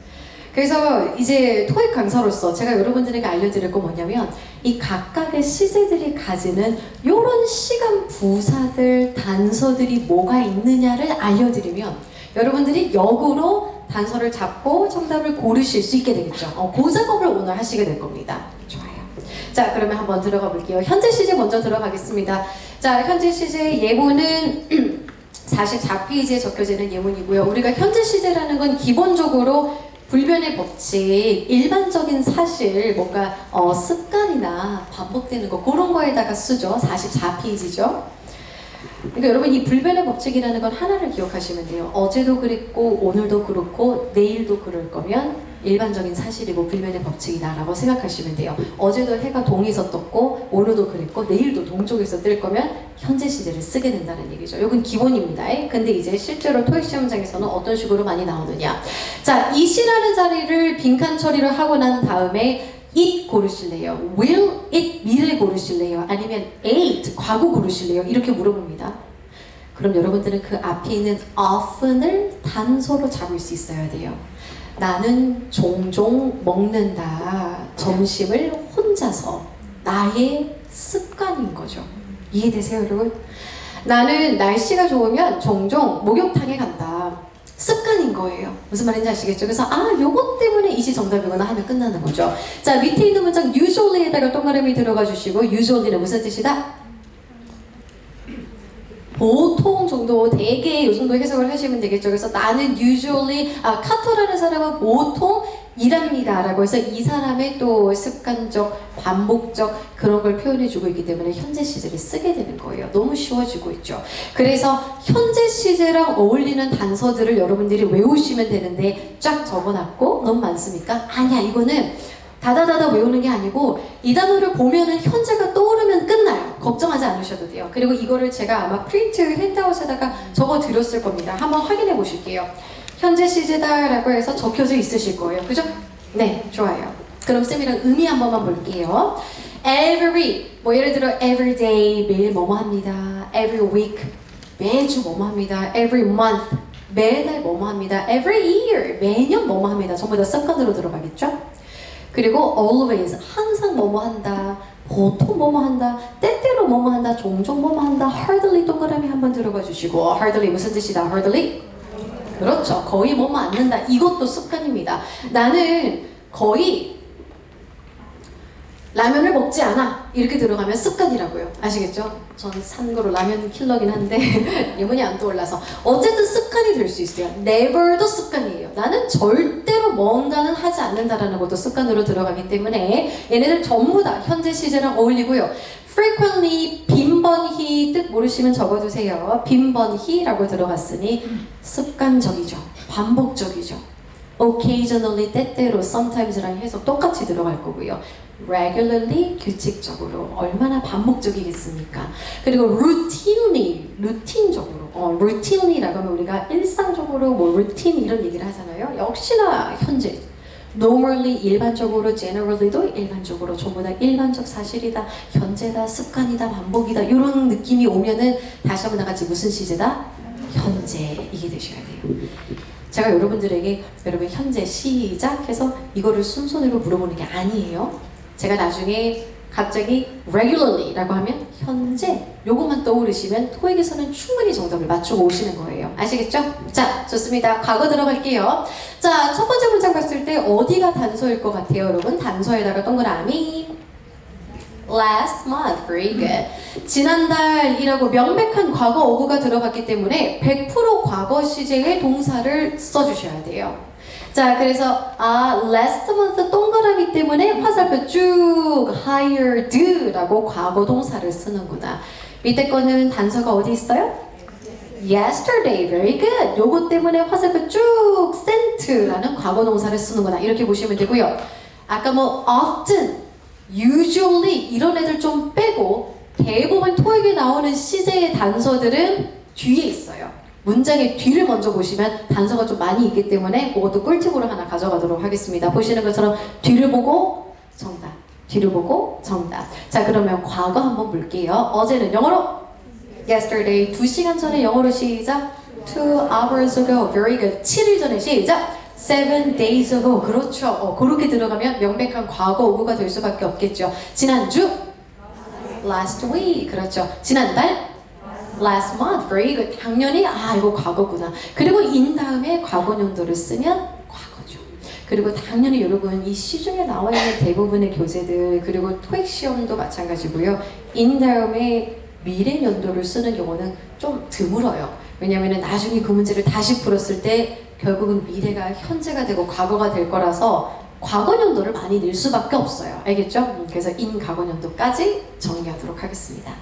그래서 이제 토익 강사로서 제가 여러분들에게 알려드릴 거 뭐냐면, 이 각각의 시제들이 가지는 이런 시간 부사들, 단서들이 뭐가 있느냐를 알려드리면 여러분들이 역으로 단서를 잡고 정답을 고르실 수 있게 되겠죠. 그 작업을 오늘 하시게 될 겁니다. 좋아요. 자, 그러면 한번 들어가 볼게요. 현재 시제 먼저 들어가겠습니다. 자, 현재 시제 예문은 44페이지에 적혀지는 예문이고요. 우리가 현재 시제라는 건 기본적으로 불변의 법칙, 일반적인 사실, 뭔가 습관이나 반복되는 거, 그런 거에다가 쓰죠. 44페이지죠. 그러니까 여러분, 이 불변의 법칙이라는 건 하나를 기억하시면 돼요. 어제도 그랬고 오늘도 그렇고 내일도 그럴 거면 일반적인 사실이고 불변의 법칙이다 라고 생각하시면 돼요. 어제도 해가 동에서 떴고 오늘도 그랬고 내일도 동쪽에서 뜰 거면 현재 시제를 쓰게 된다는 얘기죠. 이건 기본입니다. 근데 이제 실제로 토익 시험장에서는 어떤 식으로 많이 나오느냐. 자, 이시라는 자리를 빈칸 처리를 하고 난 다음에 it 고르실래요? will it 미래 고르실래요? 아니면 ate 과거 고르실래요? 이렇게 물어봅니다. 그럼 여러분들은 그 앞에 있는 often을 단서로 잡을 수 있어야 돼요. 나는 종종 먹는다. 점심을 혼자서. 나의 습관인 거죠. 이해되세요, 여러분? 나는 날씨가 좋으면 종종 목욕탕에 간다. 습관인 거예요. 무슨 말인지 아시겠죠? 그래서 요것 때문에 이시 정답이구나 하면 끝나는 거죠. 자, 밑에 있는 문장 usually에다가 동그라미 들어가 주시고, usually는 무슨 뜻이다? 보통 정도, 대개 이 정도 해석을 하시면 되겠죠. 그래서 나는 usually, 카토라는 사람은 보통 일합니다 라고 해서 이 사람의 또 습관적, 반복적 그런 걸 표현해주고 있기 때문에 현재 시제를 쓰게 되는 거예요. 너무 쉬워지고 있죠. 그래서 현재 시제랑 어울리는 단서들을 여러분들이 외우시면 되는데, 쫙 적어놨고 너무 많습니까? 아니야, 이거는 다다다다 외우는 게 아니고 이 단어를 보면은 현재가 떠오르면 끝나요. 걱정하지 않으셔도 돼요. 그리고 이거를 제가 아마 프린트 핸드아웃에다가 적어 드렸을 겁니다. 한번 확인해 보실게요. 현재 시제다 라고 해서 적혀져 있으실 거예요. 그죠? 네, 좋아요. 그럼 쌤이랑 의미 한 번만 볼게요. Every, 뭐 예를 들어 every day, 매일 뭐뭐 합니다. Every week, 매주 뭐뭐 합니다. Every month, 매달 뭐뭐 합니다. Every year, 매년 뭐뭐 합니다. 전부 다 습관으로 들어가겠죠? 그리고 always, 항상 뭐뭐 한다. 보통 뭐뭐 한다. 때때로 뭐뭐 한다. 종종 뭐뭐 한다. hardly 동그라미 한번 들어가 주시고, hardly 무슨 뜻이다? hardly? 그렇죠. 거의 뭐뭐 않는다. 이것도 습관입니다. 나는 거의 라면을 먹지 않아 이렇게 들어가면 습관이라고요. 아시겠죠? 전 참고로 라면 킬러긴 한데 예문이 안 떠올라서 어쨌든 습관이 될 수 있어요. never도 습관이에요. 나는 절대로 뭔가는 하지 않는다라는 것도 습관으로 들어가기 때문에 얘네들 전부 다 현재 시제랑 어울리고요. frequently, 빈번히 뜻 모르시면 적어두세요. 빈번히라고 들어갔으니 습관적이죠. 반복적이죠. occasionally, 때때로, sometimes랑 해서 똑같이 들어갈 거고요. regularly, 규칙적으로. 얼마나 반복적이겠습니까? 그리고 routinely, 루틴적으로. routinely라고 하면 우리가 일상적으로 뭐 routine 이런 얘기를 하잖아요. 역시나 현재. normally, 일반적으로, generally도 일반적으로. 전부 다 일반적 사실이다, 현재다, 습관이다, 반복이다. 이런 느낌이 오면은 다시 한번 다 같이 무슨 시제다? 현재. 이게 되셔야 돼요. 제가 여러분들에게 여러분 현재 시작 해서 이거를 순서대로 물어보는 게 아니에요. 제가 나중에 갑자기 regularly 라고 하면 현재 요것만 떠오르시면 토익에서는 충분히 정답을 맞추고 오시는 거예요. 아시겠죠? 자, 좋습니다. 과거 들어갈게요. 자, 첫 번째 문장 봤을 때 어디가 단서일 것 같아요, 여러분? 단서에다가 동그라미. last month, very good. 지난달이라고 명백한 과거 어구가 들어갔기 때문에 100% 과거 시제의 동사를 써주셔야 돼요. 자, 그래서 last month 동그라미 때문에 화살표 쭉 hired라고 과거 동사를 쓰는구나. 밑에 거는 단서가 어디 있어요? yesterday, very good. 요거 때문에 화살표 쭉 sent라는 과거 동사를 쓰는구나. 이렇게 보시면 되고요. 아까 뭐 often, usually 이런 애들 좀 빼고 대부분 토익에 나오는 시제의 단서들은 뒤에 있어요. 문장의 뒤를 먼저 보시면 단서가 좀 많이 있기 때문에 그것도 꿀팁으로 하나 가져가도록 하겠습니다. 보시는 것처럼 뒤를 보고 정답, 뒤를 보고 정답. 자, 그러면 과거 한번 볼게요. 어제는 영어로 yesterday, 2시간 전에 영어로 시작. 2 hours ago, very good. 7일 전에 시작. 7 days ago, 그렇죠. 그렇게 들어가면 명백한 과거 오구가 될 수밖에 없겠죠. 지난주 last week, 그렇죠. 지난달 last month, very good. 당연히 이거 과거구나. 그리고 in 다음에 과거 연도를 쓰면 과거죠. 그리고 당연히 여러분 이 시중에 나와 있는 대부분의 교재들 그리고 토익 시험도 마찬가지고요. in 다음에 미래 연도를 쓰는 경우는 좀 드물어요. 왜냐하면 나중에 그 문제를 다시 풀었을 때 결국은 미래가 현재가 되고 과거가 될 거라서 과거 연도를 많이 낼 수밖에 없어요. 알겠죠? 그래서 in 과거 연도까지 정리하도록 하겠습니다.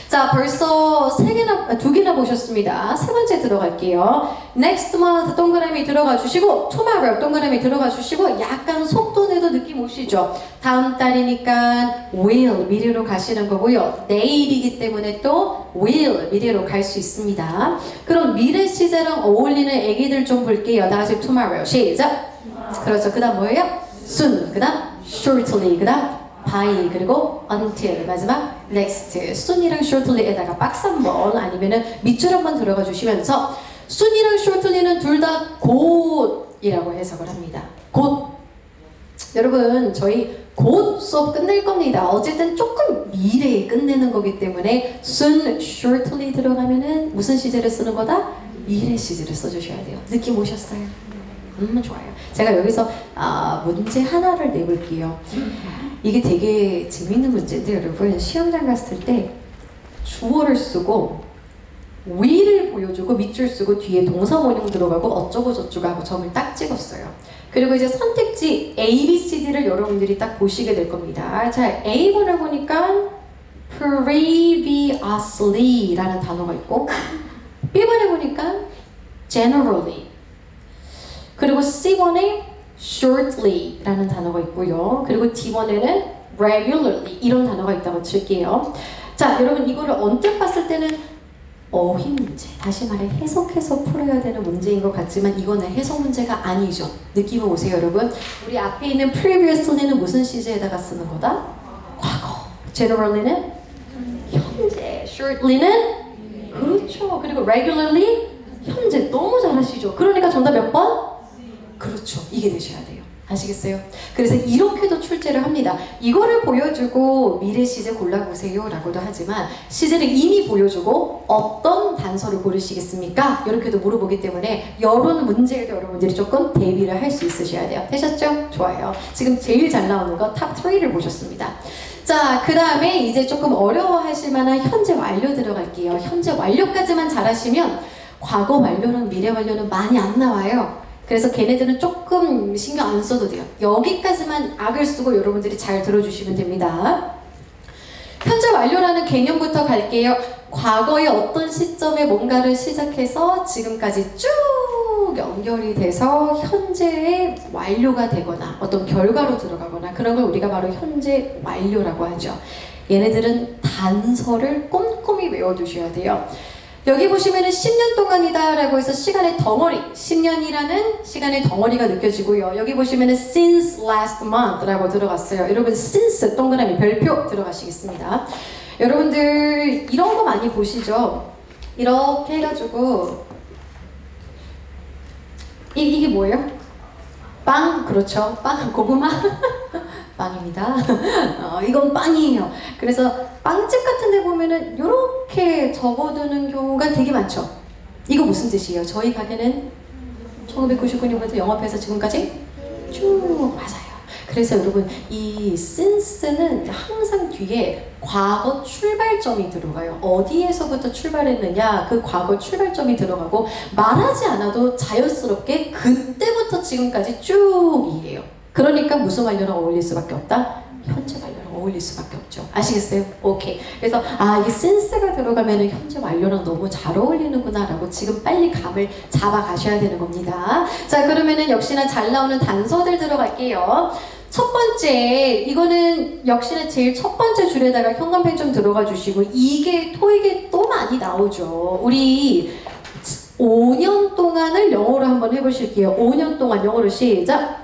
자, 벌써 2개나 보셨습니다. 세 번째 들어갈게요. next month 동그라미 들어가 주시고 tomorrow 동그라미 들어가 주시고 약간 속도 내도 느낌 오시죠? 다음 달이니까 will 미래로 가시는 거고요. 내일이기 때문에 또 will 미래로 갈 수 있습니다. 그럼 미래 시제랑 어울리는 애기들 좀 볼게요. 다 같이 tomorrow 시작. 그렇죠. 그 다음 뭐예요? soon, 그 다음 shortly, 그 다음 by, 그리고 until, 마지막 next. soon이랑 shortly에다가 박스 한번 아니면은 밑줄 한번 들어가 주시면서 soon이랑 shortly는 둘 다 곧이라고 해석을 합니다. 곧. 여러분 저희 곧 수업 끝낼 겁니다. 어쨌든 조금 미래에 끝내는 거기 때문에 soon, shortly 들어가면은 무슨 시제를 쓰는 거다? 미래 시제를 써주셔야 돼요. 느낌 오셨어요? 좋아요. 제가 여기서 문제 하나를 내볼게요. 이게 되게 재밌는 문제인데 여러분 시험장 갔을 때 주어를 쓰고 위를 보여주고 밑줄 쓰고 뒤에 동사 원형 들어가고 어쩌고 저쩌고 하고 점을 딱 찍었어요. 그리고 이제 선택지 A, B, C, D를 여러분들이 딱 보시게 될 겁니다. 자, A번을 보니까 previously 라는 단어가 있고 B번에 보니까 generally 그리고 C번에 shortly 라는 단어가 있고요. 그리고 D번에는 regularly 이런 단어가 있다고 칠게요. 자, 여러분 이거를 언뜻 봤을 때는 어휘 문제, 다시 말해 해석해서 풀어야 되는 문제인 것 같지만 이거는 해석 문제가 아니죠. 느낌을 오세요, 여러분? 우리 앞에 있는 previously는 무슨 시제에다가 쓰는 거다? 과거. generally는 현재. shortly는 그렇죠. 그리고 regularly 현재. 너무 잘하시죠? 그러니까 정답 몇 번? 그렇죠. 이게 되셔야 돼요. 아시겠어요? 그래서 이렇게도 출제를 합니다. 합니다. 이거를 보여주고 미래 시제 골라보세요 라고도 하지만 시제를 이미 보여주고 어떤 단서를 고르시겠습니까? 이렇게도 물어보기 때문에 이런 문제에도 여러분들이 조금 대비를 할 수 있으셔야 돼요. 되셨죠? 좋아요. 지금 제일 잘 나오는 거 탑 3를 보셨습니다. 자, 그 다음에 이제 조금 어려워하실 만한 현재 완료 들어갈게요. 현재 완료까지만 잘하시면 과거 완료랑 미래 완료는 많이 안 나와요. 그래서 걔네들은 조금 신경 안 써도 돼요. 여기까지만 악을 쓰고 여러분들이 잘 들어주시면 됩니다. 현재 완료라는 개념부터 갈게요. 과거의 어떤 시점에 뭔가를 시작해서 지금까지 쭉 연결이 돼서 현재의 완료가 되거나 어떤 결과로 들어가거나 그런 걸 우리가 바로 현재 완료라고 하죠. 얘네들은 단서를 꼼꼼히 외워두셔야 돼요. 여기 보시면은 10년 동안이다 라고 해서 시간의 덩어리, 10년이라는 시간의 덩어리가 느껴지고요. 여기 보시면은 since last month 라고 들어갔어요. 여러분 since 동그라미 별표 들어가시겠습니다. 여러분들 이런 거 많이 보시죠? 이렇게 해가지고 이게 뭐예요? 빵, 그렇죠. 빵, 고구마 빵입니다. 이건 빵이에요. 그래서 빵집 같은 데 보면은 이렇게 적어두는 경우가 되게 많죠. 이거 무슨 뜻이에요? 저희 가게는 1999년부터 영업해서 지금까지 쭉 맞아요. 그래서 여러분 이 since는 항상 뒤에 과거 출발점이 들어가요. 어디에서부터 출발했느냐 그 과거 출발점이 들어가고 말하지 않아도 자연스럽게 그때부터 지금까지 쭉이에요. 그러니까 무슨 완료랑 어울릴 수밖에 없다? 현재 완료랑 어울릴 수밖에 없죠. 아시겠어요? 오케이. 그래서 이게 since가 들어가면 현재 완료랑 너무 잘 어울리는구나 라고 지금 빨리 감을 잡아 가셔야 되는 겁니다. 자, 그러면은 역시나 잘 나오는 단서들 들어갈게요. 첫 번째, 이거는 역시나 제일 첫 번째 줄에다가 형광펜 좀 들어가 주시고, 이게 토익에 또 많이 나오죠. 우리 5년 동안을 영어로 한번 해보실게요. 5년 동안 영어로 시작.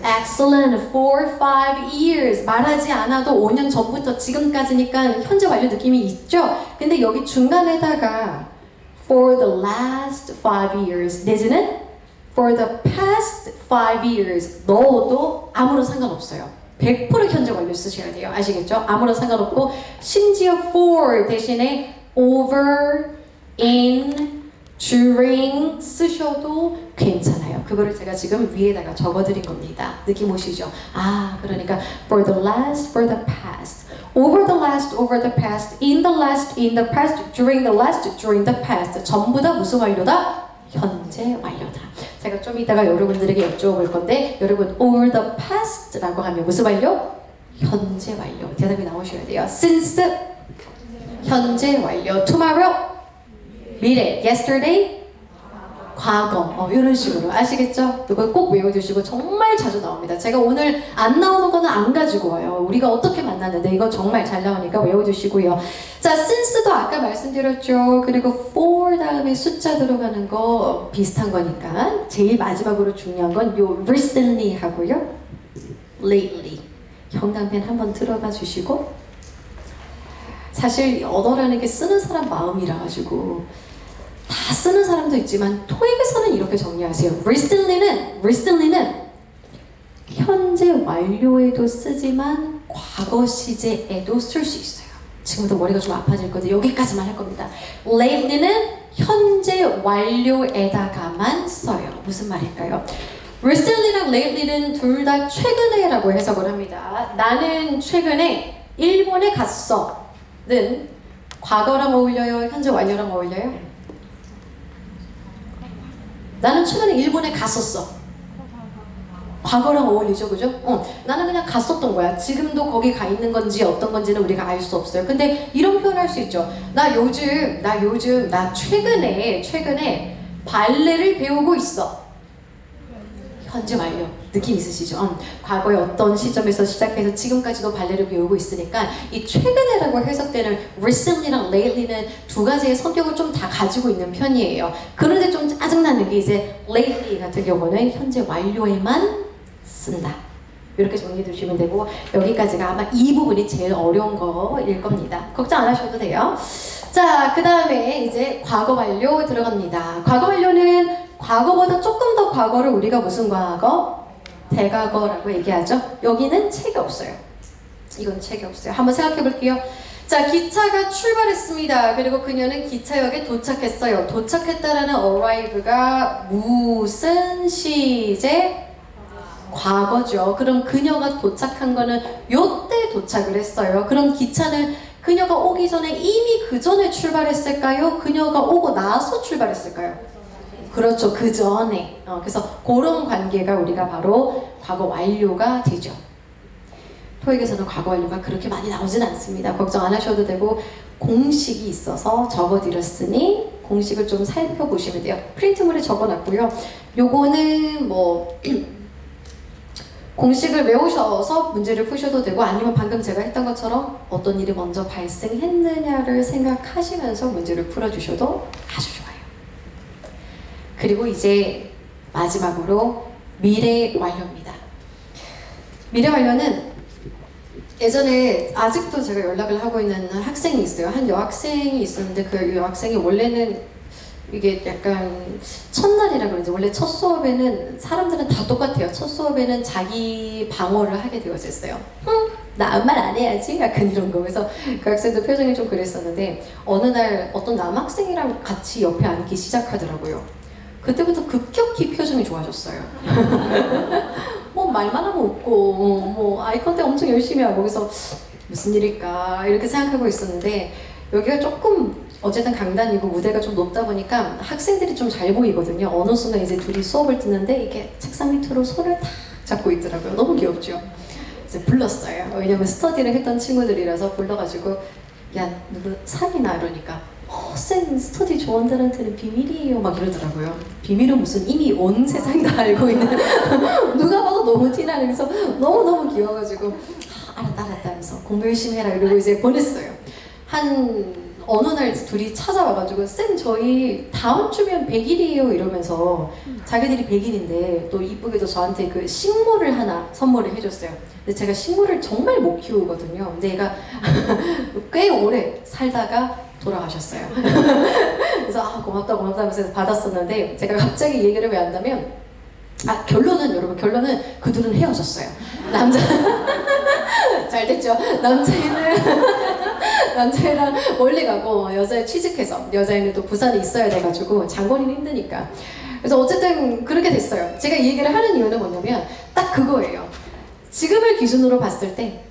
Excellent. 4, 5 years. 말하지 않아도 5년 전부터 지금까지니까 현재 완료 느낌이 있죠? 근데 여기 중간에다가 for the last 5 years 내지는 for the past 5 years 넣어도 아무런 상관없어요. 100% 현재 완료 쓰셔야 돼요. 아시겠죠? 아무런 상관없고 심지어 for 대신에 over, in, during 쓰셔도 괜찮아요. 그거를 제가 지금 위에다가 적어드린 겁니다. 느낌 오시죠? 그러니까 for the last, for the past, over the last, over the past, in the last, in the past, during the last, during the past 전부 다 무슨 완료다? 현재 완료다. 제가 좀 이따가 여러분들에게 여쭤볼 건데 여러분 over the past 라고 하면 무슨 완료? 현재 완료. 대답이 나오셔야 돼요. since 현재 완료. tomorrow 미래. yesterday 과거. 이런 식으로 아시겠죠? 이거 꼭 외워두시고 정말 자주 나옵니다. 제가 오늘 안 나오는 거는 안 가지고 와요. 우리가 어떻게 만났는데 이거 정말 잘 나오니까 외워두시고요. 자, since도 아까 말씀드렸죠. 그리고 for 다음에 숫자 들어가는 거 비슷한 거니까 제일 마지막으로 중요한 건 요 recently 하고요. lately. 형광펜 한번 들어가 주시고 사실 언어라는 게 쓰는 사람 마음이라 가지고 다 쓰는 사람도 있지만 토익에서는 이렇게 정리하세요. recently는 현재 완료에도 쓰지만 과거 시제에도 쓸 수 있어요. 지금부터 머리가 좀 아파질 건데 여기까지만 할 겁니다. lately는 현재 완료에다가만 써요. 무슨 말일까요? recently랑 lately는 둘 다 최근에라고 해석을 합니다. 나는 최근에 일본에 갔어는 과거랑 어울려요? 현재 완료랑 어울려요? 나는 최근에 일본에 갔었어. 과거랑 어울리죠, 그죠? 나는 그냥 갔었던 거야. 지금도 거기 가 있는 건지 어떤 건지는 우리가 알 수 없어요. 근데 이런 표현 할 수 있죠. 나 최근에 발레를 배우고 있어. 현재 완료. 느낌 있으시죠? 과거에 어떤 시점에서 시작해서 지금까지도 발레를 배우고 있으니까 이 최근에라고 해석되는 recently랑 lately는 두 가지의 성격을 좀 다 가지고 있는 편이에요. 그런데 좀 짜증나는 게 이제 lately 같은 경우는 현재 완료에만 쓴다. 이렇게 정리해 두시면 되고 여기까지가 아마 이 부분이 제일 어려운 거일 겁니다. 걱정 안 하셔도 돼요. 자, 그 다음에 이제 과거 완료 들어갑니다. 과거 완료는 과거보다 조금 더 과거를 우리가 무슨 과거? 대과거라고 얘기하죠. 여기는 책이 없어요. 이건 책이 없어요. 한번 생각해 볼게요. 자, 기차가 출발했습니다. 그리고 그녀는 기차역에 도착했어요. 도착했다라는 arrive가 무슨 시제? 과거죠. 그럼 그녀가 도착한 거는 요때 도착을 했어요. 그럼 기차는 그녀가 오기 전에 이미 그 전에 출발했을까요? 그녀가 오고 나서 출발했을까요? 그렇죠. 그 전에. 그래서 그런 관계가 우리가 바로 과거 완료가 되죠. 토익에서는 과거 완료가 그렇게 많이 나오진 않습니다. 걱정 안 하셔도 되고 공식이 있어서 적어드렸으니 공식을 좀 살펴보시면 돼요. 프린트물에 적어놨고요. 요거는 뭐 공식을 외우셔서 문제를 푸셔도 되고 아니면 방금 제가 했던 것처럼 어떤 일이 먼저 발생했느냐를 생각하시면서 문제를 풀어주셔도 아주 좋아요. 그리고 이제 마지막으로 미래 완료입니다. 미래 완료는 예전에 아직도 제가 연락을 하고 있는 학생이 있어요. 한 여학생이 있었는데 그 여학생이 원래는 이게 약간 첫날이라 그러지. 원래 첫 수업에는 사람들은 다 똑같아요. 첫 수업에는 자기 방어를 하게 되어졌어요. 나 아무 말 안 해야지? 약간 이런 거. 그래서 그 학생도 표정이 좀 그랬었는데 어느 날 어떤 남학생이랑 같이 옆에 앉기 시작하더라고요. 그때부터 급격히 표정이 좋아졌어요. 뭐 말만 하면 웃고 뭐 아이 컨택 엄청 열심히 하고 그래서 무슨 일일까 이렇게 생각하고 있었는데 여기가 조금 어쨌든 강단이고 무대가 좀 높다 보니까 학생들이 좀 잘 보이거든요. 어느 순간 이제 둘이 수업을 듣는데 이렇게 책상 밑으로 손을 탁 잡고 있더라고요. 너무 귀엽죠? 이제 불렀어요. 왜냐면 스터디를 했던 친구들이라서 불러가지고 야 누구 사귀나 이러니까 쌤 스터디 조원들한테는 비밀이에요 막 이러더라고요. 비밀은 무슨 이미 온 세상이 다 알고 있는 누가 봐도 너무 티나는 그래서 너무너무 귀여워가지고 알았다 하면서 공부 열심히 해라 이러고 이제 보냈어요. 한 어느 날 둘이 찾아와가지고 쌤 저희 다음 주면 100일이에요 이러면서 자기들이 100일인데 또 이쁘게도 저한테 그 식물을 하나 선물을 해줬어요. 근데 제가 식물을 정말 못 키우거든요. 근데 얘가 꽤 오래 살다가 돌아가셨어요. 그래서 고맙다 하면서 받았었는데 제가 갑자기 얘기를 왜 한다면 결론은 여러분 결론은 그 둘은 헤어졌어요. 남자 잘 됐죠. 남자애랑 멀리 가고 여자애 취직해서 여자애는 또 부산에 있어야 돼가지고 장거리는 힘드니까 그래서 어쨌든 그렇게 됐어요. 제가 이 얘기를 하는 이유는 뭐냐면 딱 그거예요. 지금을 기준으로 봤을 때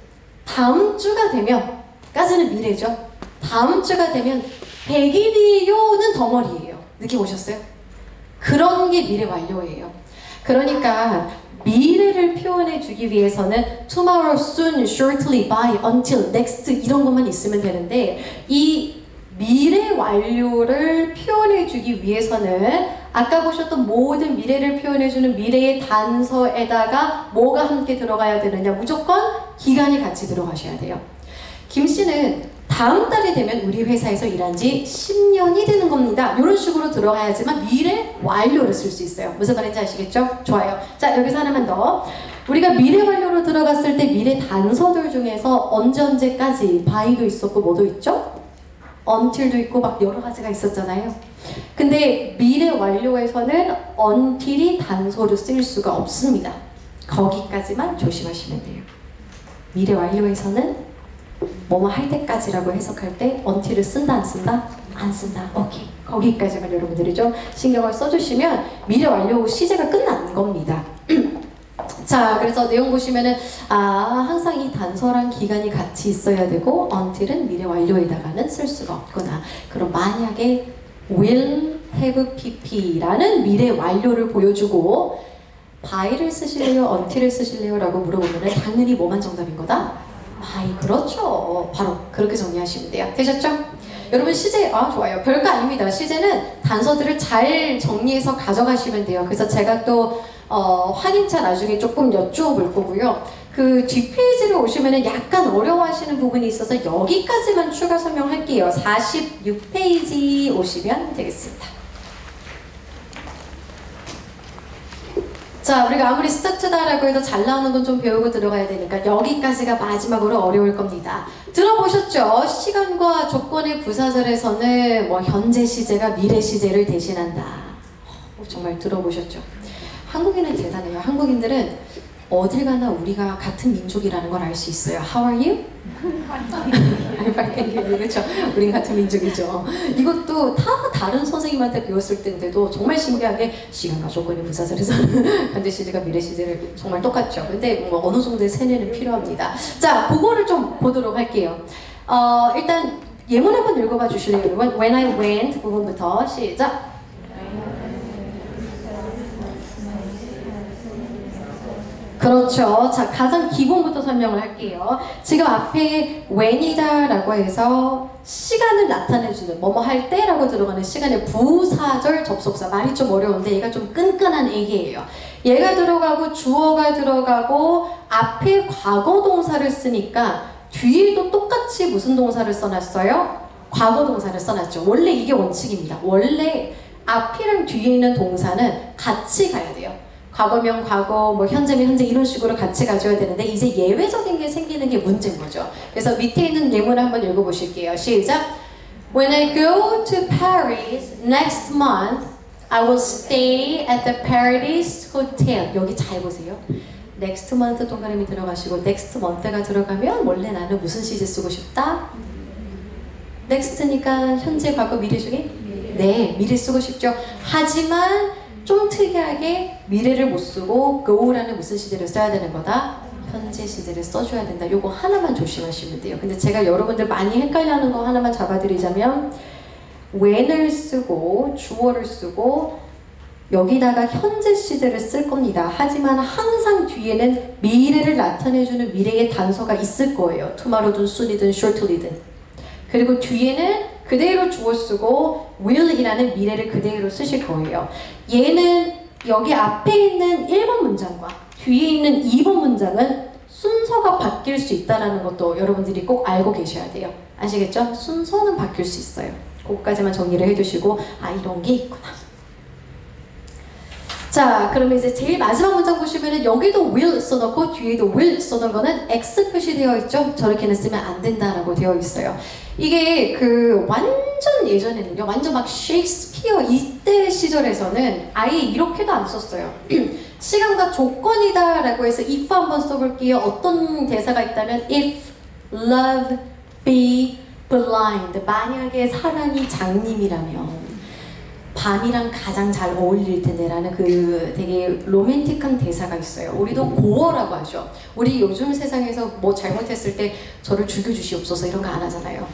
다음 주가 되면 까지는 미래죠. 다음 주가 되면 100일이요는 덩어리예요. 느낌 오셨어요? 그런 게 미래 완료예요. 그러니까 미래를 표현해 주기 위해서는 tomorrow, soon, shortly, by, until, next 이런 것만 있으면 되는데 이 미래 완료를 표현해 주기 위해서는 아까 보셨던 모든 미래를 표현해 주는 미래의 단서에다가 뭐가 함께 들어가야 되느냐? 무조건 기간이 같이 들어가셔야 돼요. 김 씨는 다음 달이 되면 우리 회사에서 일한 지 10년이 되는 겁니다. 이런 식으로 들어가야지만 미래 완료를 쓸 수 있어요. 무슨 말인지 아시겠죠? 좋아요. 자, 여기서 하나만 더. 우리가 미래 완료로 들어갔을 때 미래 단서들 중에서 언제까지 by도 있었고 뭐도 있죠? until도 있고 막 여러 가지가 있었잖아요. 근데 미래 완료에서는 until이 단서로 쓰일 수가 없습니다. 거기까지만 조심하시면 돼요. 미래 완료에서는 뭐뭐 할 때까지라고 해석할 때 until을 쓴다 안 쓴다? 안 쓴다. 오케이. 거기까지만 여러분들이 좀 신경을 써주시면 미래 완료 시제가 끝난 겁니다. 자, 그래서 내용 보시면은 항상 이 단서랑 기간이 같이 있어야 되고 until은 미래 완료에다가는 쓸 수가 없구나. 그럼 만약에 will have pp라는 미래 완료를 보여주고 by를 쓰실래요? until을 쓰실래요? 라고 물어보면은 당연히 뭐만 정답인 거다? 그렇죠. 바로 그렇게 정리하시면 돼요. 되셨죠? 여러분 시제 좋아요. 별거 아닙니다. 시제는 단서들을 잘 정리해서 가져가시면 돼요. 그래서 제가 또 확인차 나중에 조금 여쭈어볼 거고요. 그 뒷페이지를 오시면은 약간 어려워하시는 부분이 있어서 여기까지만 추가 설명할게요. 46페이지 오시면 되겠습니다. 자, 우리가 아무리 스타트다라고 해도 잘 나오는 건 좀 배우고 들어가야 되니까 여기까지가 마지막으로 어려울 겁니다. 들어보셨죠? 시간과 조건의 부사절에서는 뭐 현재 시제가 미래 시제를 대신한다. 정말 들어보셨죠? 한국인은 대단해요. 한국인들은 어딜 가나 우리가 같은 민족이라는 걸 알 수 있어요. How are you? 그렇죠. 우린 같은 민족이죠. 이것도 다 다른 선생님한테 배웠을 때인데도 정말 신기하게 시간과 조건의 부사절에서 현재 시제가 미래 시제를 정말 똑같죠. 근데 뭐 어느 정도의 세뇌는 필요합니다. 자, 그거를 좀 보도록 할게요. 일단 예문 한번 읽어봐 주실래요, 여러분? When I went 부분부터 시작. 그렇죠. 자, 가장 기본부터 설명을 할게요. 지금 앞에 when이다 라고 해서 시간을 나타내주는 뭐뭐 할 때라고 들어가는 시간의 부사절 접속사. 말이 좀 어려운데 얘가 좀 끈끈한 얘기예요. 얘가 들어가고 주어가 들어가고 앞에 과거 동사를 쓰니까 뒤에도 똑같이 무슨 동사를 써놨어요? 과거 동사를 써놨죠. 원래 이게 원칙입니다. 원래 앞이랑 뒤에 있는 동사는 같이 가야 돼요. 과거면 과거, 뭐 현재면 현재 이런 식으로 같이 가져야 되는데 이제 예외적인 게 생기는 게 문제인 거죠. 그래서 밑에 있는 예문을 한번 읽어보실게요. 시작! When I go to Paris next month, I will stay at the Paradise Hotel. 여기 잘 보세요. next month 동그라미 들어가시고 next month가 들어가면 원래 나는 무슨 시제 쓰고 싶다? next니까 현재, 과거, 미래 중에? 네, 미래 쓰고 싶죠. 하지만 좀 특이하게 미래를 못 쓰고 go라는 무슨 시제를 써야 되는 거다? 현재 시제를 써줘야 된다. 요거 하나만 조심하시면 돼요. 근데 제가 여러분들 많이 헷갈려하는 거 하나만 잡아드리자면 when을 쓰고 주어를 쓰고 여기다가 현재 시제를 쓸 겁니다. 하지만 항상 뒤에는 미래를 나타내주는 미래의 단서가 있을 거예요. tomorrow든 soon이든 shortly든. 그리고 뒤에는 그대로 주어 쓰고 will이라는 미래를 그대로 쓰실 거예요. 얘는 여기 앞에 있는 1번 문장과 뒤에 있는 2번 문장은 순서가 바뀔 수 있다는 것도 여러분들이 꼭 알고 계셔야 돼요. 아시겠죠? 순서는 바뀔 수 있어요. 그것까지만 정리를 해두시고 아, 이런 게 있구나. 자, 그러면 이제 제일 마지막 문장 보시면은 여기도 will 써놓고 뒤에도 will 써놓은 거는 X 표시되어 있죠? 저렇게는 쓰면 안 된다라고 되어 있어요. 이게 그 완전 예전에는요, 완전 막 셰익스피어 이때 시절에서는 아예 이렇게도 안 썼어요. 시간과 조건이다 라고 해서 if 한번 써볼게요. 어떤 대사가 있다면 if love be blind, 만약에 사랑이 장님이라면 밤이랑 가장 잘 어울릴 텐데 라는 그 되게 로맨틱한 대사가 있어요. 우리도 고어라고 하죠. 우리 요즘 세상에서 뭐 잘못했을 때 저를 죽여주시옵소서 이런 거 안 하잖아요.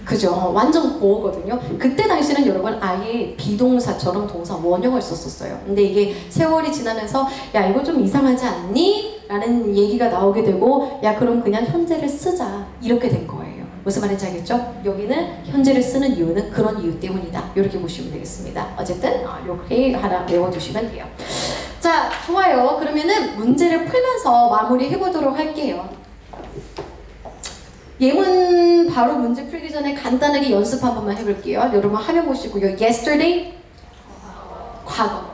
그죠? 완전 고어거든요. 그때 당시는 여러분 아예 비동사처럼 동사 원형을 썼었어요. 근데 이게 세월이 지나면서 야 이거 좀 이상하지 않니? 라는 얘기가 나오게 되고 야 그럼 그냥 현재를 쓰자 이렇게 된 거예요. 무슨 말인지 알겠죠? 여기는 현재를 쓰는 이유는 그런 이유 때문이다. 이렇게 보시면 되겠습니다. 어쨌든 이렇게 하나 외워두시면 돼요. 자, 좋아요. 그러면은 문제를 풀면서 마무리해 보도록 할게요. 예문 바로 문제 풀기 전에 간단하게 연습 한 번만 해볼게요. 여러분 화면 보시고요. Yesterday, 과거.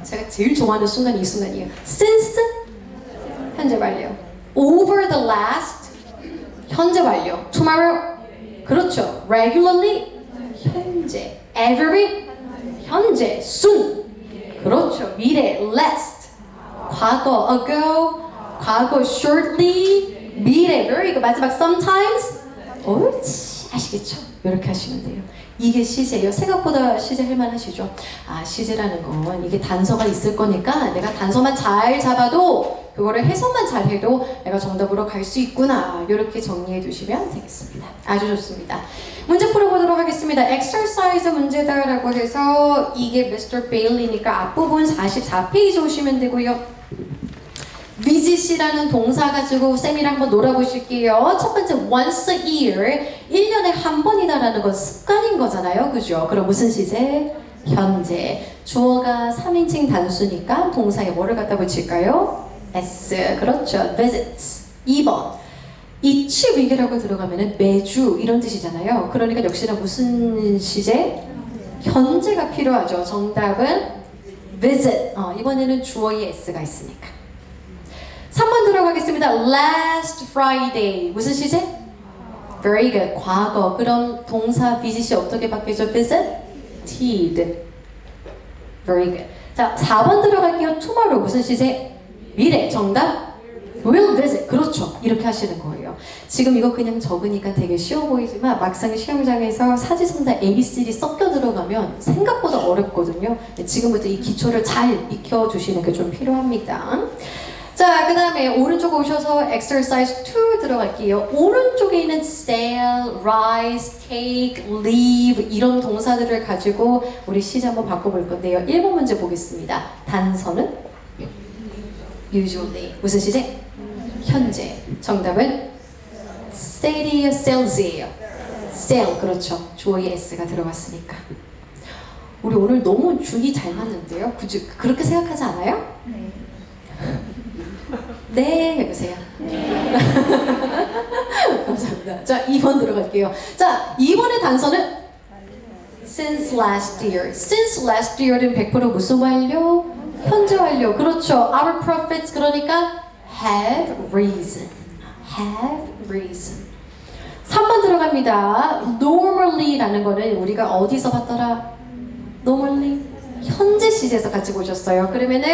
제가 제일 좋아하는 순간이 이 순간이에요. Since, 현재 완료. Over the last, 현재 완료. Tomorrow, 그렇죠. Regularly, 현재. Every, 현재. Soon, 그렇죠. 미래. Last, 과거. Ago, 과거. Shortly, 미래. Very good. 마지막 sometimes, 옳지. 아시겠죠? 이렇게 하시면 돼요. 이게 시제예요. 생각보다 시제 할만하시죠? 아, 시제라는 건 이게 단서가 있을 거니까 내가 단서만 잘 잡아도 그거를 해석만 잘 해도 내가 정답으로 갈 수 있구나. 이렇게 정리해 두시면 되겠습니다. 아주 좋습니다. 문제 풀어보도록 하겠습니다. exercise 문제다라고 해서 이게 Mr. Bailey니까 앞부분 44페이지 오시면 되고요. visit이라는 동사 가지고 쌤이랑 한번 놀아보실게요. 첫 번째 once a year, 1년에 한 번이다라는 건 습관인 거잖아요. 그죠? 그럼 무슨 시제? 현재. 주어가 3인칭 단수니까 동사에 뭐를 갖다 붙일까요? s. 그렇죠. visits. 2번. each week이라고 들어가면 매주 이런 뜻이잖아요. 그러니까 역시나 무슨 시제? 현재가 필요하죠. 정답은 visit. 이번에는 주어에 s가 있으니까. 3번 들어가겠습니다. Last Friday. 무슨 시제? Very good. 과거. 그럼 동사 visit이 어떻게 바뀌죠? visited. Very good. 자, 4번 들어갈게요. Tomorrow. 무슨 시제? 미래. 정답? will visit. 그렇죠. 이렇게 하시는 거예요. 지금 이거 그냥 적으니까 되게 쉬워 보이지만 막상 시험장에서 사지선다 ABCD 섞여 들어가면 생각보다 어렵거든요. 지금부터 이 기초를 잘 익혀주시는 게 좀 필요합니다. 자, 그 다음에 오른쪽 오셔서 exercise 2 들어갈게요. 오른쪽에 있는 sail, rise, take, leave 이런 동사들을 가지고 우리 시제 한번 바꿔볼 건데요. 1번 문제 보겠습니다. 단서는 usually. 무슨 시제? 현재. 정답은 sail이에요. sail. 그렇죠. 주어의 s가 들어갔으니까. 우리 오늘 너무 준이 잘 맞는데요? 그렇게 생각하지 않아요? 네. 네, 해보세요. 네. 감사합니다. 자, 2번 들어갈게요. 자, 2번의 단서는 since last year. since last year는 100% 무슨 완료? 현재 완료. 그렇죠. Our prophets 그러니까 have reason. have reason. 3번 들어갑니다. normally라는 거는 우리가 어디서 봤더라? normally. 현재 시제에서 같이 보셨어요. 그러면은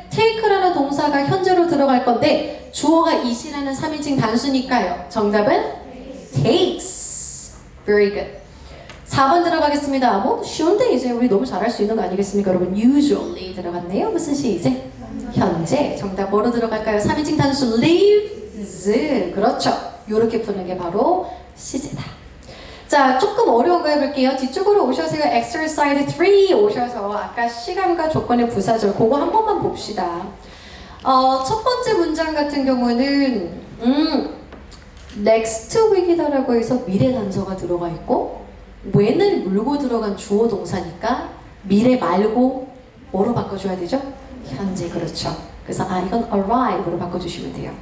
take라는 동사가 현재로 들어갈 건데 주어가 it이라는 3인칭 단수니까요. 정답은 takes. Very good. 4번 들어가겠습니다. 뭐 쉬운데 이제 우리 너무 잘할 수 있는 거 아니겠습니까? 여러분 usually 들어갔네요. 무슨 시제? 현재. 정답 뭐로 들어갈까요? 3인칭 단수 lives. 그렇죠. 이렇게 푸는 게 바로 시제다. 자, 조금 어려운 거 해볼게요. 뒤쪽으로 오셔서요. exercise 3 오셔서 아까 시간과 조건의 부사절 그거 한 번만 봅시다. 첫 번째 문장 같은 경우는 next week이다라고 해서 미래 단서가 들어가 있고 when을 물고 들어간 주어 동사니까 미래 말고 뭐로 바꿔줘야 되죠? 현재. 그렇죠. 그래서 이건 arrive로 바꿔주시면 돼요.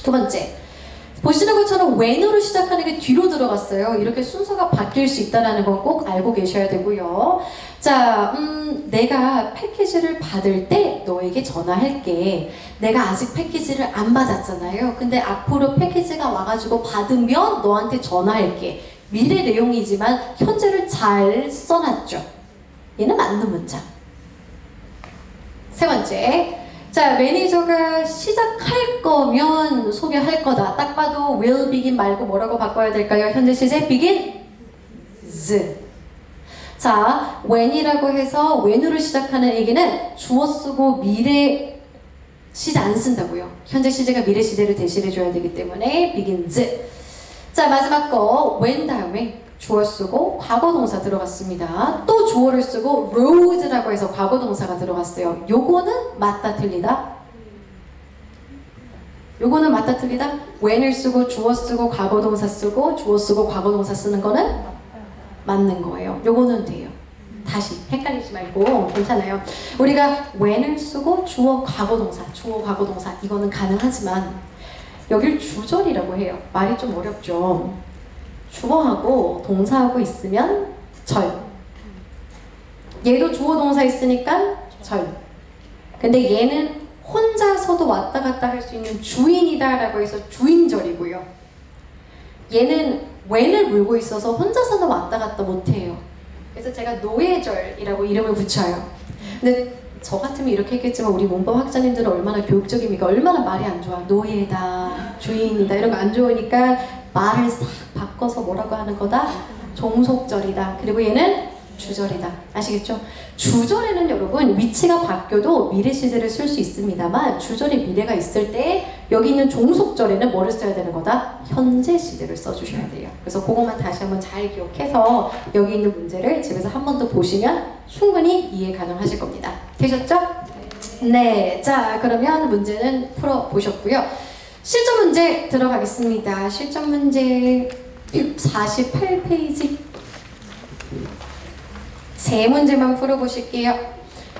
두 번째. 보시는 것처럼 when으로 시작하는 게 뒤로 들어갔어요. 이렇게 순서가 바뀔 수 있다는 건 꼭 알고 계셔야 되고요. 자, 내가 패키지를 받을 때 너에게 전화할게. 내가 아직 패키지를 안 받았잖아요. 근데 앞으로 패키지가 와가지고 받으면 너한테 전화할게. 미래 내용이지만 현재를 잘 써놨죠. 얘는 맞는 문장. 세 번째. 자, 매니저가 시작할 거면 소개할 거다. 딱 봐도 will begin 말고 뭐라고 바꿔야 될까요? 현재 시제 begins. 자, when이라고 해서 when으로 시작하는 얘기는 주어 쓰고 미래 시제 안 쓴다고요. 현재 시제가 미래 시제를 대신해 줘야 되기 때문에 begins. 자, 마지막 거 when 다음에 주어 쓰고 과거 동사 들어갔습니다. 또 주어를 쓰고 rose라고 해서 과거 동사가 들어갔어요. 요거는 맞다 틀리다? 요거는 맞다 틀리다? when을 쓰고 주어 쓰고 과거 동사 쓰고 주어 쓰고 과거 동사 쓰는 거는 맞는 거예요. 요거는 돼요. 다시 헷갈리지 말고 괜찮아요. 우리가 when을 쓰고 주어 과거 동사 이거는 가능하지만 여길 주절이라고 해요. 말이 좀 어렵죠. 주어하고 동사하고 있으면 절. 얘도 주어 동사 있으니까 절. 근데 얘는 혼자서도 왔다 갔다 할 수 있는 주인이다 라고 해서 주인절이고요. 얘는 when을 물고 있어서 혼자서는 왔다 갔다 못해요. 그래서 제가 노예절이라고 이름을 붙여요. 근데 저 같으면 이렇게 했겠지만 우리 문법 학자님들은 얼마나 교육적입니까? 얼마나 말이 안 좋아. 노예다, 주인이다 이런 거 안 좋으니까 말을 싹 바꿔서 뭐라고 하는 거다? 종속절이다. 그리고 얘는 주절이다. 아시겠죠? 주절에는 여러분 위치가 바뀌어도 미래 시제를 쓸 수 있습니다만 주절에 미래가 있을 때 여기 있는 종속절에는 뭐를 써야 되는 거다? 현재 시제를 써주셔야 돼요. 그래서 그것만 다시 한번 잘 기억해서 여기 있는 문제를 집에서 한 번 더 보시면 충분히 이해 가능하실 겁니다. 되셨죠? 네. 자, 그러면 문제는 풀어보셨고요. 실전 문제 들어가겠습니다. 실전 문제 48페이지 세 문제만 풀어보실게요.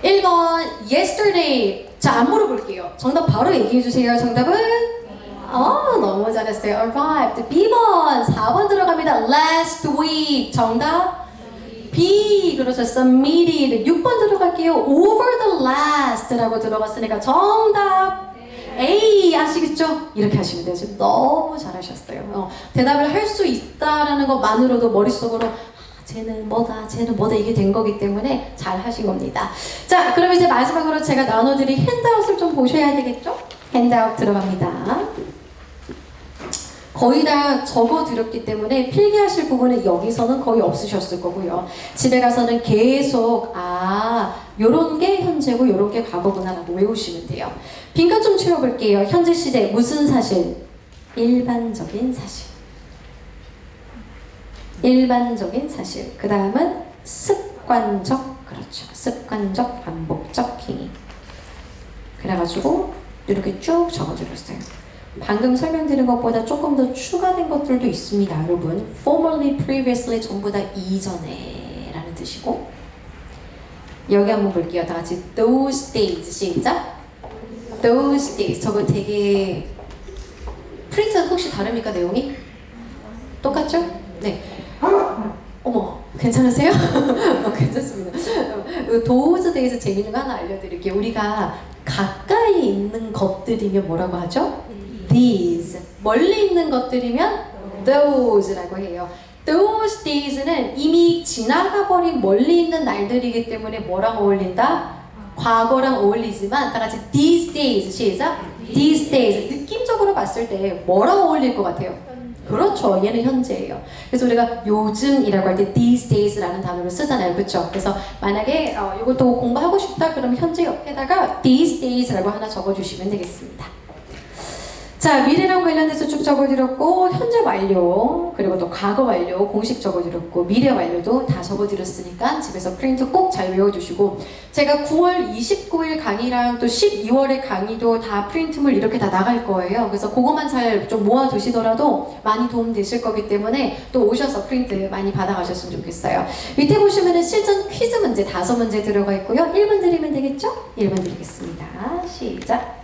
1번 yesterday. 자, 안 물어볼게요. 정답 바로 얘기해주세요. 정답은? 너무 잘했어요. arrived. B번 4번 들어갑니다. last week. 정답? B. 그렇죠. submitted. 6번 들어갈게요. over the last 라고 들어갔으니까 정답 A. 아시겠죠? 이렇게 하시면 돼요. 지금 너무 잘하셨어요. 대답을 할 수 있다라는 것만으로도 머릿속으로 쟤는 뭐다 이게 된 거기 때문에 잘 하신 겁니다. 자, 그럼 이제 마지막으로 제가 나눠드릴 핸드아웃을 좀 보셔야 되겠죠? 핸드아웃 들어갑니다. 거의 다 적어드렸기 때문에 필기하실 부분은 여기서는 거의 없으셨을 거고요. 집에 가서는 계속 요런 게 현재고 요런 게 과거구나 라고 외우시면 돼요. 빈칸 좀 채워볼게요. 현재 시제 무슨 사실? 일반적인 사실. 일반적인 사실. 그 다음은 습관적, 그렇죠. 습관적, 반복적 행위. 그래가지고 이렇게 쭉 적어드렸어요. 방금 설명드린 것보다 조금 더 추가된 것들도 있습니다, 여러분. formerly, previously 전부 다 이전에 라는 뜻이고, 여기 한번 볼게요. 다 같이 those days 시작. those days. 저거 되게 프린트는 혹시 다릅니까, 내용이? 똑같죠? 네. 어머, 괜찮으세요? 괜찮습니다. those days 재밌는 거 하나 알려드릴게요. 우리가 가까이 있는 것들이면 뭐라고 하죠? these. 멀리 있는 것들이면 those라고 해요. those days는 이미 지나가 버린 멀리 있는 날들이기 때문에 뭐랑 어울린다? 과거랑 어울리지만 다 같이 these days 시작. these days. 느낌적으로 봤을 때 뭐랑 어울릴 것 같아요? 그렇죠. 얘는 현재예요. 그래서 우리가 요즘이라고 할 때 these days라는 단어를 쓰잖아요. 그렇죠? 그래서 만약에 이것도 공부하고 싶다 그러면 현재 옆에다가 these days라고 하나 적어주시면 되겠습니다. 자, 미래랑 관련해서 쭉 적어드렸고, 현재 완료, 그리고 또 과거 완료 공식 적어드렸고, 미래 완료도 다 적어드렸으니까 집에서 프린트 꼭 잘 외워주시고, 제가 9월 29일 강의랑 또 12월의 강의도 다 프린트물 이렇게 다 나갈 거예요. 그래서 그것만 잘 좀 모아두시더라도 많이 도움 되실 거기 때문에 또 오셔서 프린트 많이 받아가셨으면 좋겠어요. 밑에 보시면은 실전 퀴즈 문제 5문제 들어가 있고요. 1번 드리면 되겠죠? 1번 드리겠습니다. 시작.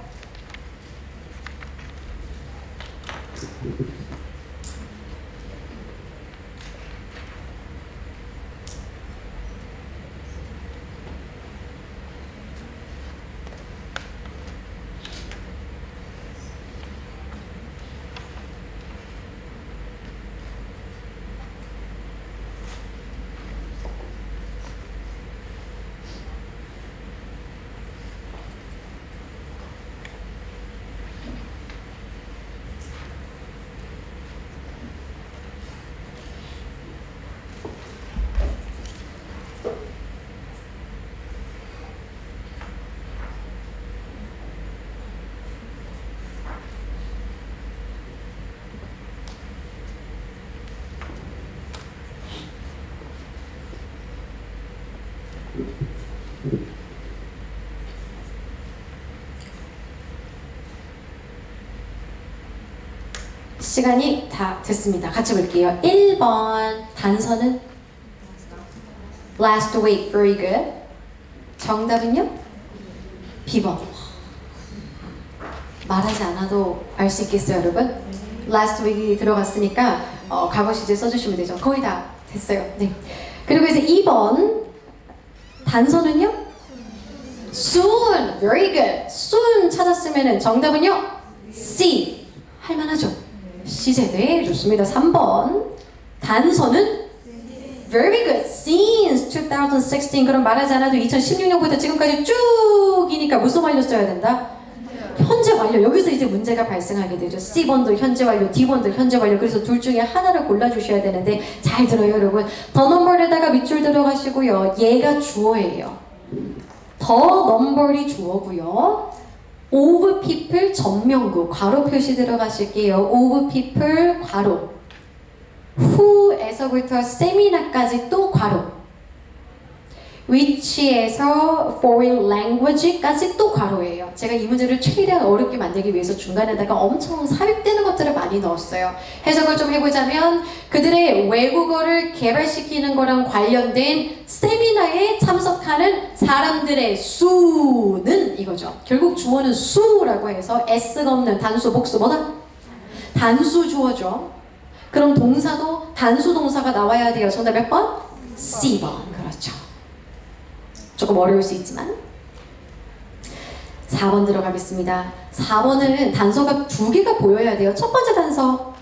시간이 다 됐습니다. 같이 볼게요. 1번 단서는 last week. Very good. 정답은요? B번. 말하지 않아도 알 수 있겠어요, 여러분? last week이 들어갔으니까 과거 시제 써주시면 되죠. 거의 다 됐어요. 네. 그리고 이제 2번 단서는요? soon. Very good. soon 찾았으면 정답은요? C. 할만하죠? 시제. 네, 좋습니다. 3번 단서는 very good. since 2016. 그럼 말하지 않아도 2016년부터 지금까지 쭉이니까 무슨 완료 써야 된다? 현재 완료. 여기서 이제 문제가 발생하게 되죠. C번도 현재 완료, D번도 현재 완료. 그래서 둘 중에 하나를 골라주셔야 되는데 잘 들어요, 여러분. 더 넘버에다가 밑줄 들어가시고요. 얘가 주어예요. 더 넘버이 주어고요. of people 전명구 괄호 표시 들어가실게요. of people 괄호 who에서부터 semina까지 또 괄호 which에서 foreign language까지 또 괄호예요. 제가 이 문제를 최대한 어렵게 만들기 위해서 중간에다가 엄청 삽입되는 것들을 많이 넣었어요. 해석을 좀 해보자면 그들의 외국어를 개발시키는 거랑 관련된 세미나에 참석하는 사람들의 수는 이거죠. 결국 주어는 수라고 해서 S가 없는 단수 복수 뭐다? 단수 주어죠. 그럼 동사도 단수 동사가 나와야 돼요. 정답 몇 번? C번. 그렇죠. 조금 어려울 수 있지만 4번 들어가겠습니다. 4번은 단서가 2개가 보여야 돼요. 첫 번째 단서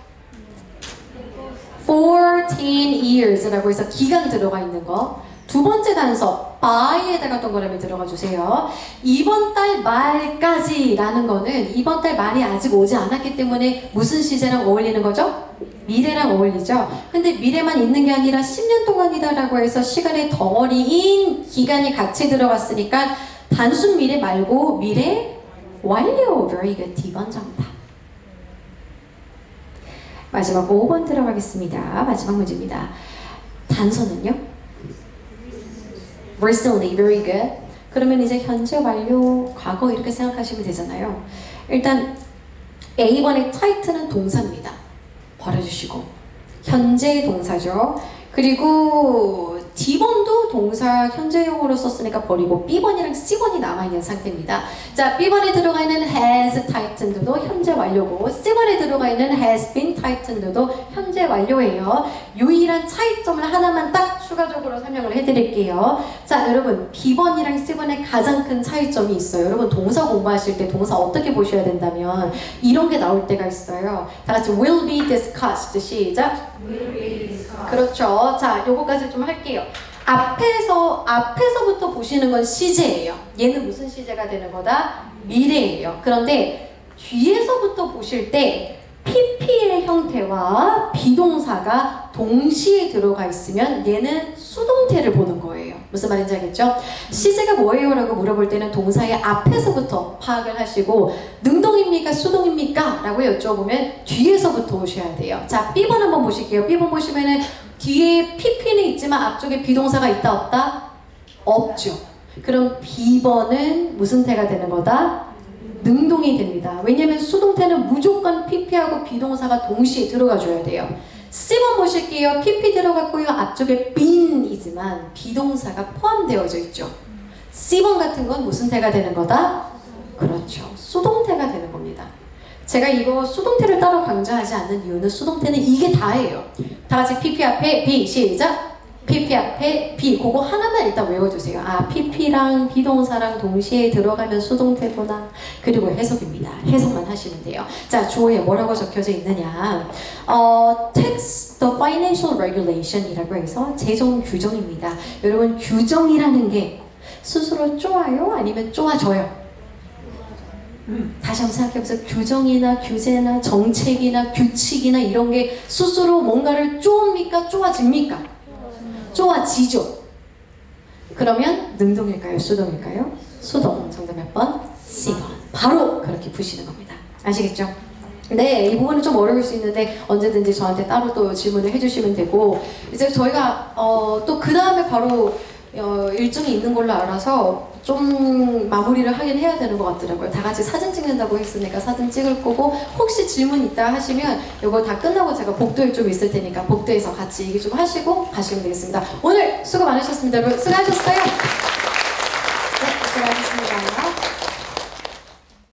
14 years라고 해서 기간 들어가 있는 거. 두 번째 단서 by에다가 동그라미 들어가 주세요. 이번 달 말까지라는 거는 이번 달 말이 아직 오지 않았기 때문에 무슨 시제랑 어울리는 거죠? 미래랑 어울리죠. 근데 미래만 있는 게 아니라 10년 동안이다라고 해서 시간의 덩어리인 기간이 같이 들어갔으니까 단순 미래 말고 미래 완료. Very good. D번 정답. 마지막 5번 들어가겠습니다. 마지막 문제입니다. 단서는요? Recently. Very good. 그러면 이제 현재 완료, 과거 이렇게 생각하시면 되잖아요. 일단 A번의 tight는 동사입니다. 버려주시고 현재 동사죠. 그리고 D번도 동사 현재형으로 썼으니까 버리고 B번이랑 C번이 남아있는 상태입니다. 자, B번에 들어가 있는 has tightened도 현재 완료고 C번에 들어가 있는 has been tightened도 현재 완료예요. 유일한 차이점을 하나만 딱 추가적으로 설명을 해드릴게요. 자, 여러분 B번이랑 C번의 가장 큰 차이점이 있어요. 여러분 동사 공부하실 때 동사 어떻게 보셔야 된다면 이런 게 나올 때가 있어요. 다 같이 will be discussed. 시작. will be discussed. 그렇죠. 자, 요거까지 좀 할게요. 앞에서부터 보시는 건 시제예요. 얘는 무슨 시제가 되는 거다? 미래예요. 그런데 뒤에서부터 보실 때 PP의 형태와 비동사가 동시에 들어가 있으면 얘는 수동태를 보는 거예요. 무슨 말인지 알겠죠? 시제가 뭐예요? 라고 물어볼 때는 동사의 앞에서부터 파악을 하시고 능동입니까? 수동입니까? 라고 여쭤보면 뒤에서부터 오셔야 돼요. 자, B번 한번 보실게요. B번 보시면은 뒤에 PP는 있지만 앞쪽에 비동사가 있다 없다? 없죠. 그럼 B번은 무슨 태가 되는 거다? 능동이 됩니다. 왜냐면 수동태는 무조건 PP하고 비동사가 동시에 들어가줘야 돼요. C번 보실게요. PP 들어갔고요. 앞쪽에 been이지만 비동사가 포함되어져 있죠. C번 같은 건 무슨 태가 되는 거다? 그렇죠. 수동태가 되는 겁니다. 제가 이거 수동태를 따로 강조하지 않는 이유는 수동태는 이게 다예요. 다 같이 PP 앞에 B, 시작! PP 앞에 B, 그거 하나만 일단 외워주세요. 아, PP랑 비동사랑 동시에 들어가면 수동태구나. 그리고 해석입니다. 해석만 하시면 돼요. 자, 주어에 뭐라고 적혀져 있느냐. Tax, the financial regulation 이라고 해서 재정 규정입니다. 여러분, 규정이라는 게 스스로 좋아요? 아니면 좋아져요? 다시 한번 생각해보세요. 규정이나 규제나 정책이나 규칙이나 이런 게 스스로 뭔가를 좋습니까? 좋아집니까? 좋아지죠. 그러면 능동일까요? 수동일까요? 수동. 정답 몇 번? C번. 바로 그렇게 푸시는 겁니다. 아시겠죠? 네, 이 부분은 좀 어려울 수 있는데 언제든지 저한테 따로 또 질문을 해주시면 되고 이제 저희가 또 그 다음에 바로 일정이 있는 걸로 알아서 좀 마무리를 하긴 해야 되는 것 같더라고요. 다 같이 사진 찍는다고 했으니까 사진 찍을 거고 혹시 질문 있다 하시면 이거 다 끝나고 제가 복도에 좀 있을 테니까 복도에서 같이 얘기 좀 하시고 가시면 되겠습니다. 오늘 수고 많으셨습니다. 여러분 수고하셨어요. 네, 수고하셨습니다.